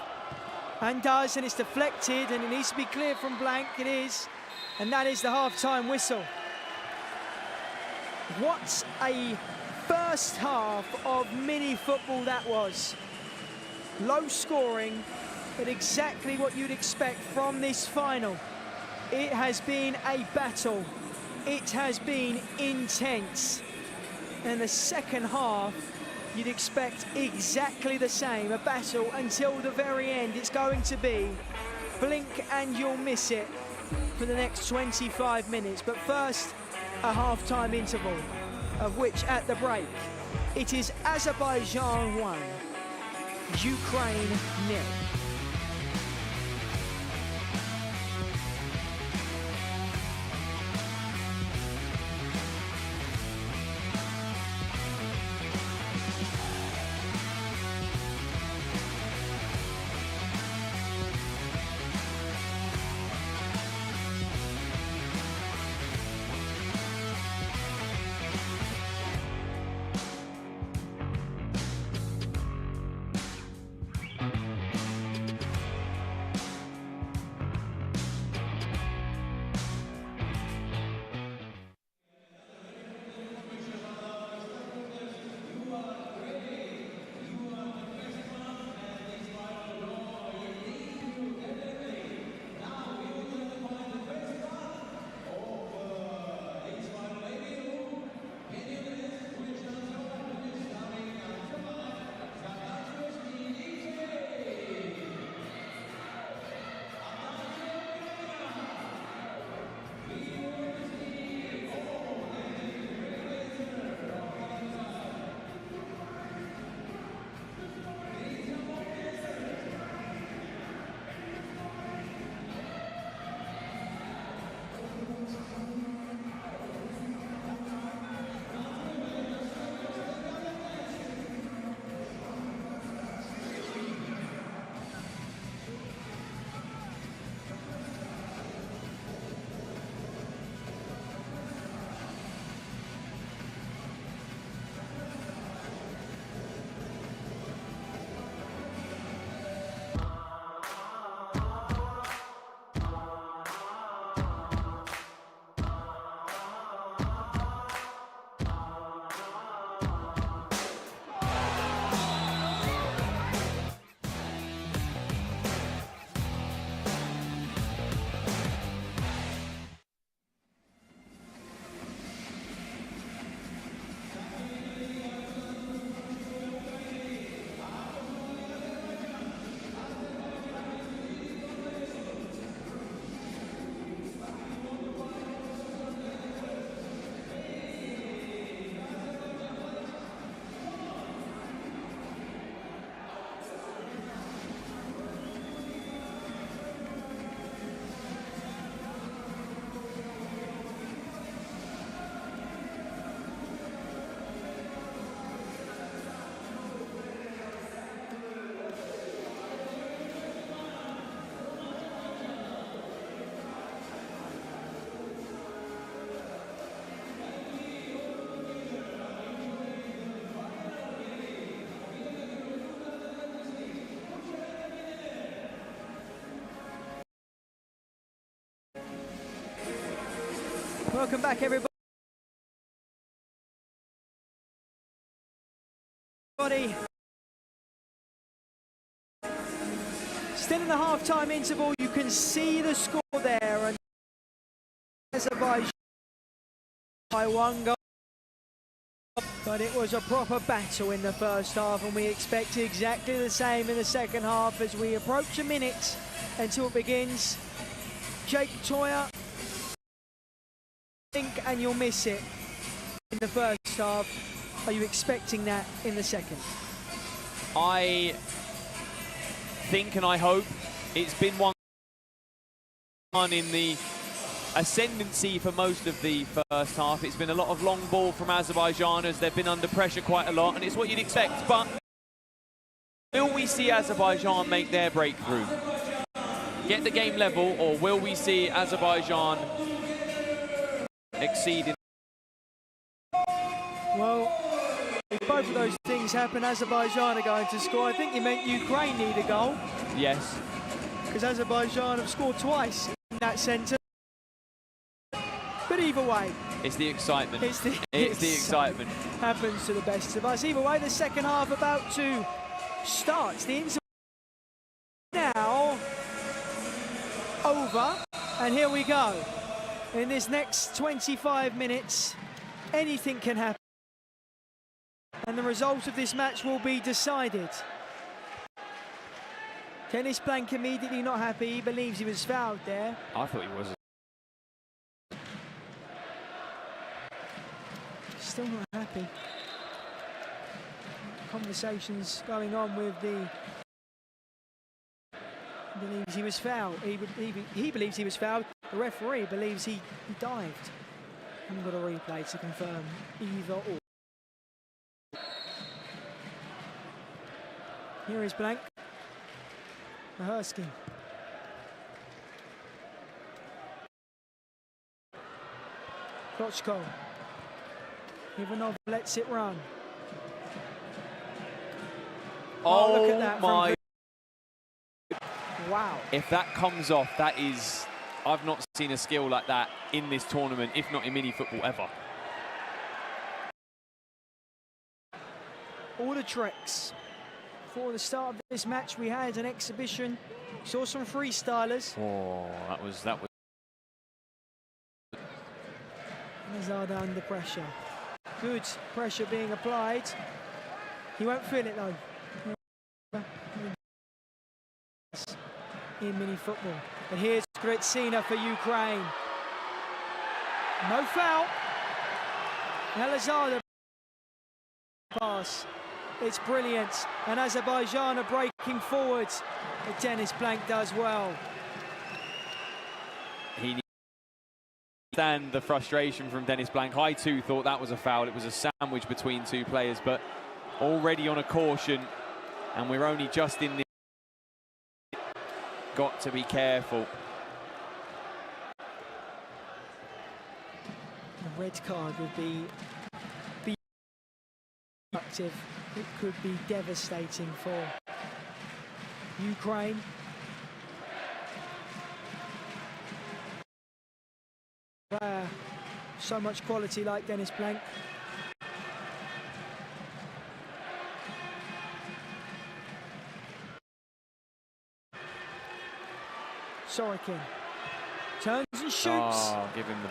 And does, and it's deflected, and it needs to be cleared from Blank. It is, and that is the half-time whistle. What a first half of mini-football that was. low scoring, but exactly what you'd expect from this final. It has been a battle. It has been intense. And the second half, you'd expect exactly the same, a battle until the very end. It's going to be blink and you'll miss it for the next 25 minutes. But first, a half-time interval, of which at the break, it is Azerbaijan 1, Ukraine 0. Welcome back, everybody. Still in the half-time interval, you can see the score there, and Azerbaijan by 1 goal. But it was a proper battle in the first half, and we expect exactly the same in the second half as we approach a minute until it begins. Jake Toya, think and you'll miss it in the first half. Are you expecting that in the second? I think and I hope it's been one in the ascendancy for most of the first half. It's been a lot of long ball from Azerbaijan as they've been under pressure quite a lot, and it's what you'd expect. But will we see Azerbaijan make their breakthrough, get the game level, or will we see Azerbaijan exceeding? Well, if both of those things happen, Azerbaijan are going to score. I think you meant Ukraine need a goal. Yes. Because Azerbaijan have scored twice in that centre. But either way, it's the excitement. It's the excitement. Happens to the best of us. Either way, the second half about to start. The And here we go. In this next 25 minutes, anything can happen. And the result of this match will be decided. Dennis Blank immediately not happy. He believes he was fouled there. I thought he was. Still not happy. Conversations going on with the... Believes he was fouled. He believes he was fouled. The referee believes he dived. Haven't got a replay to confirm either or. Here is Blank. Mahersky. Klochko. Ivanov lets it run. Oh, look at that my. Wow. If that comes off, that is... I've not seen a skill like that in this tournament, if not in mini football ever. All the tricks. Before the start of this match, we had an exhibition. Saw some freestylers. Oh, that was... Hazard under pressure. Good pressure being applied. He won't feel it though. In mini football. And here's Gritsina for Ukraine. No foul. Hazard pass. It's brilliant. And Azerbaijan are breaking forward. But Dennis Blank does well. He understand the frustration from Dennis Blank. I too thought that was a foul. It was a sandwich between two players, but already on a caution, and we're only just in the... Got to be careful. A red card would be active. It could be devastating for Ukraine. So much quality like Dennis Blank. Sorokin turns and shoots. Oh, give him the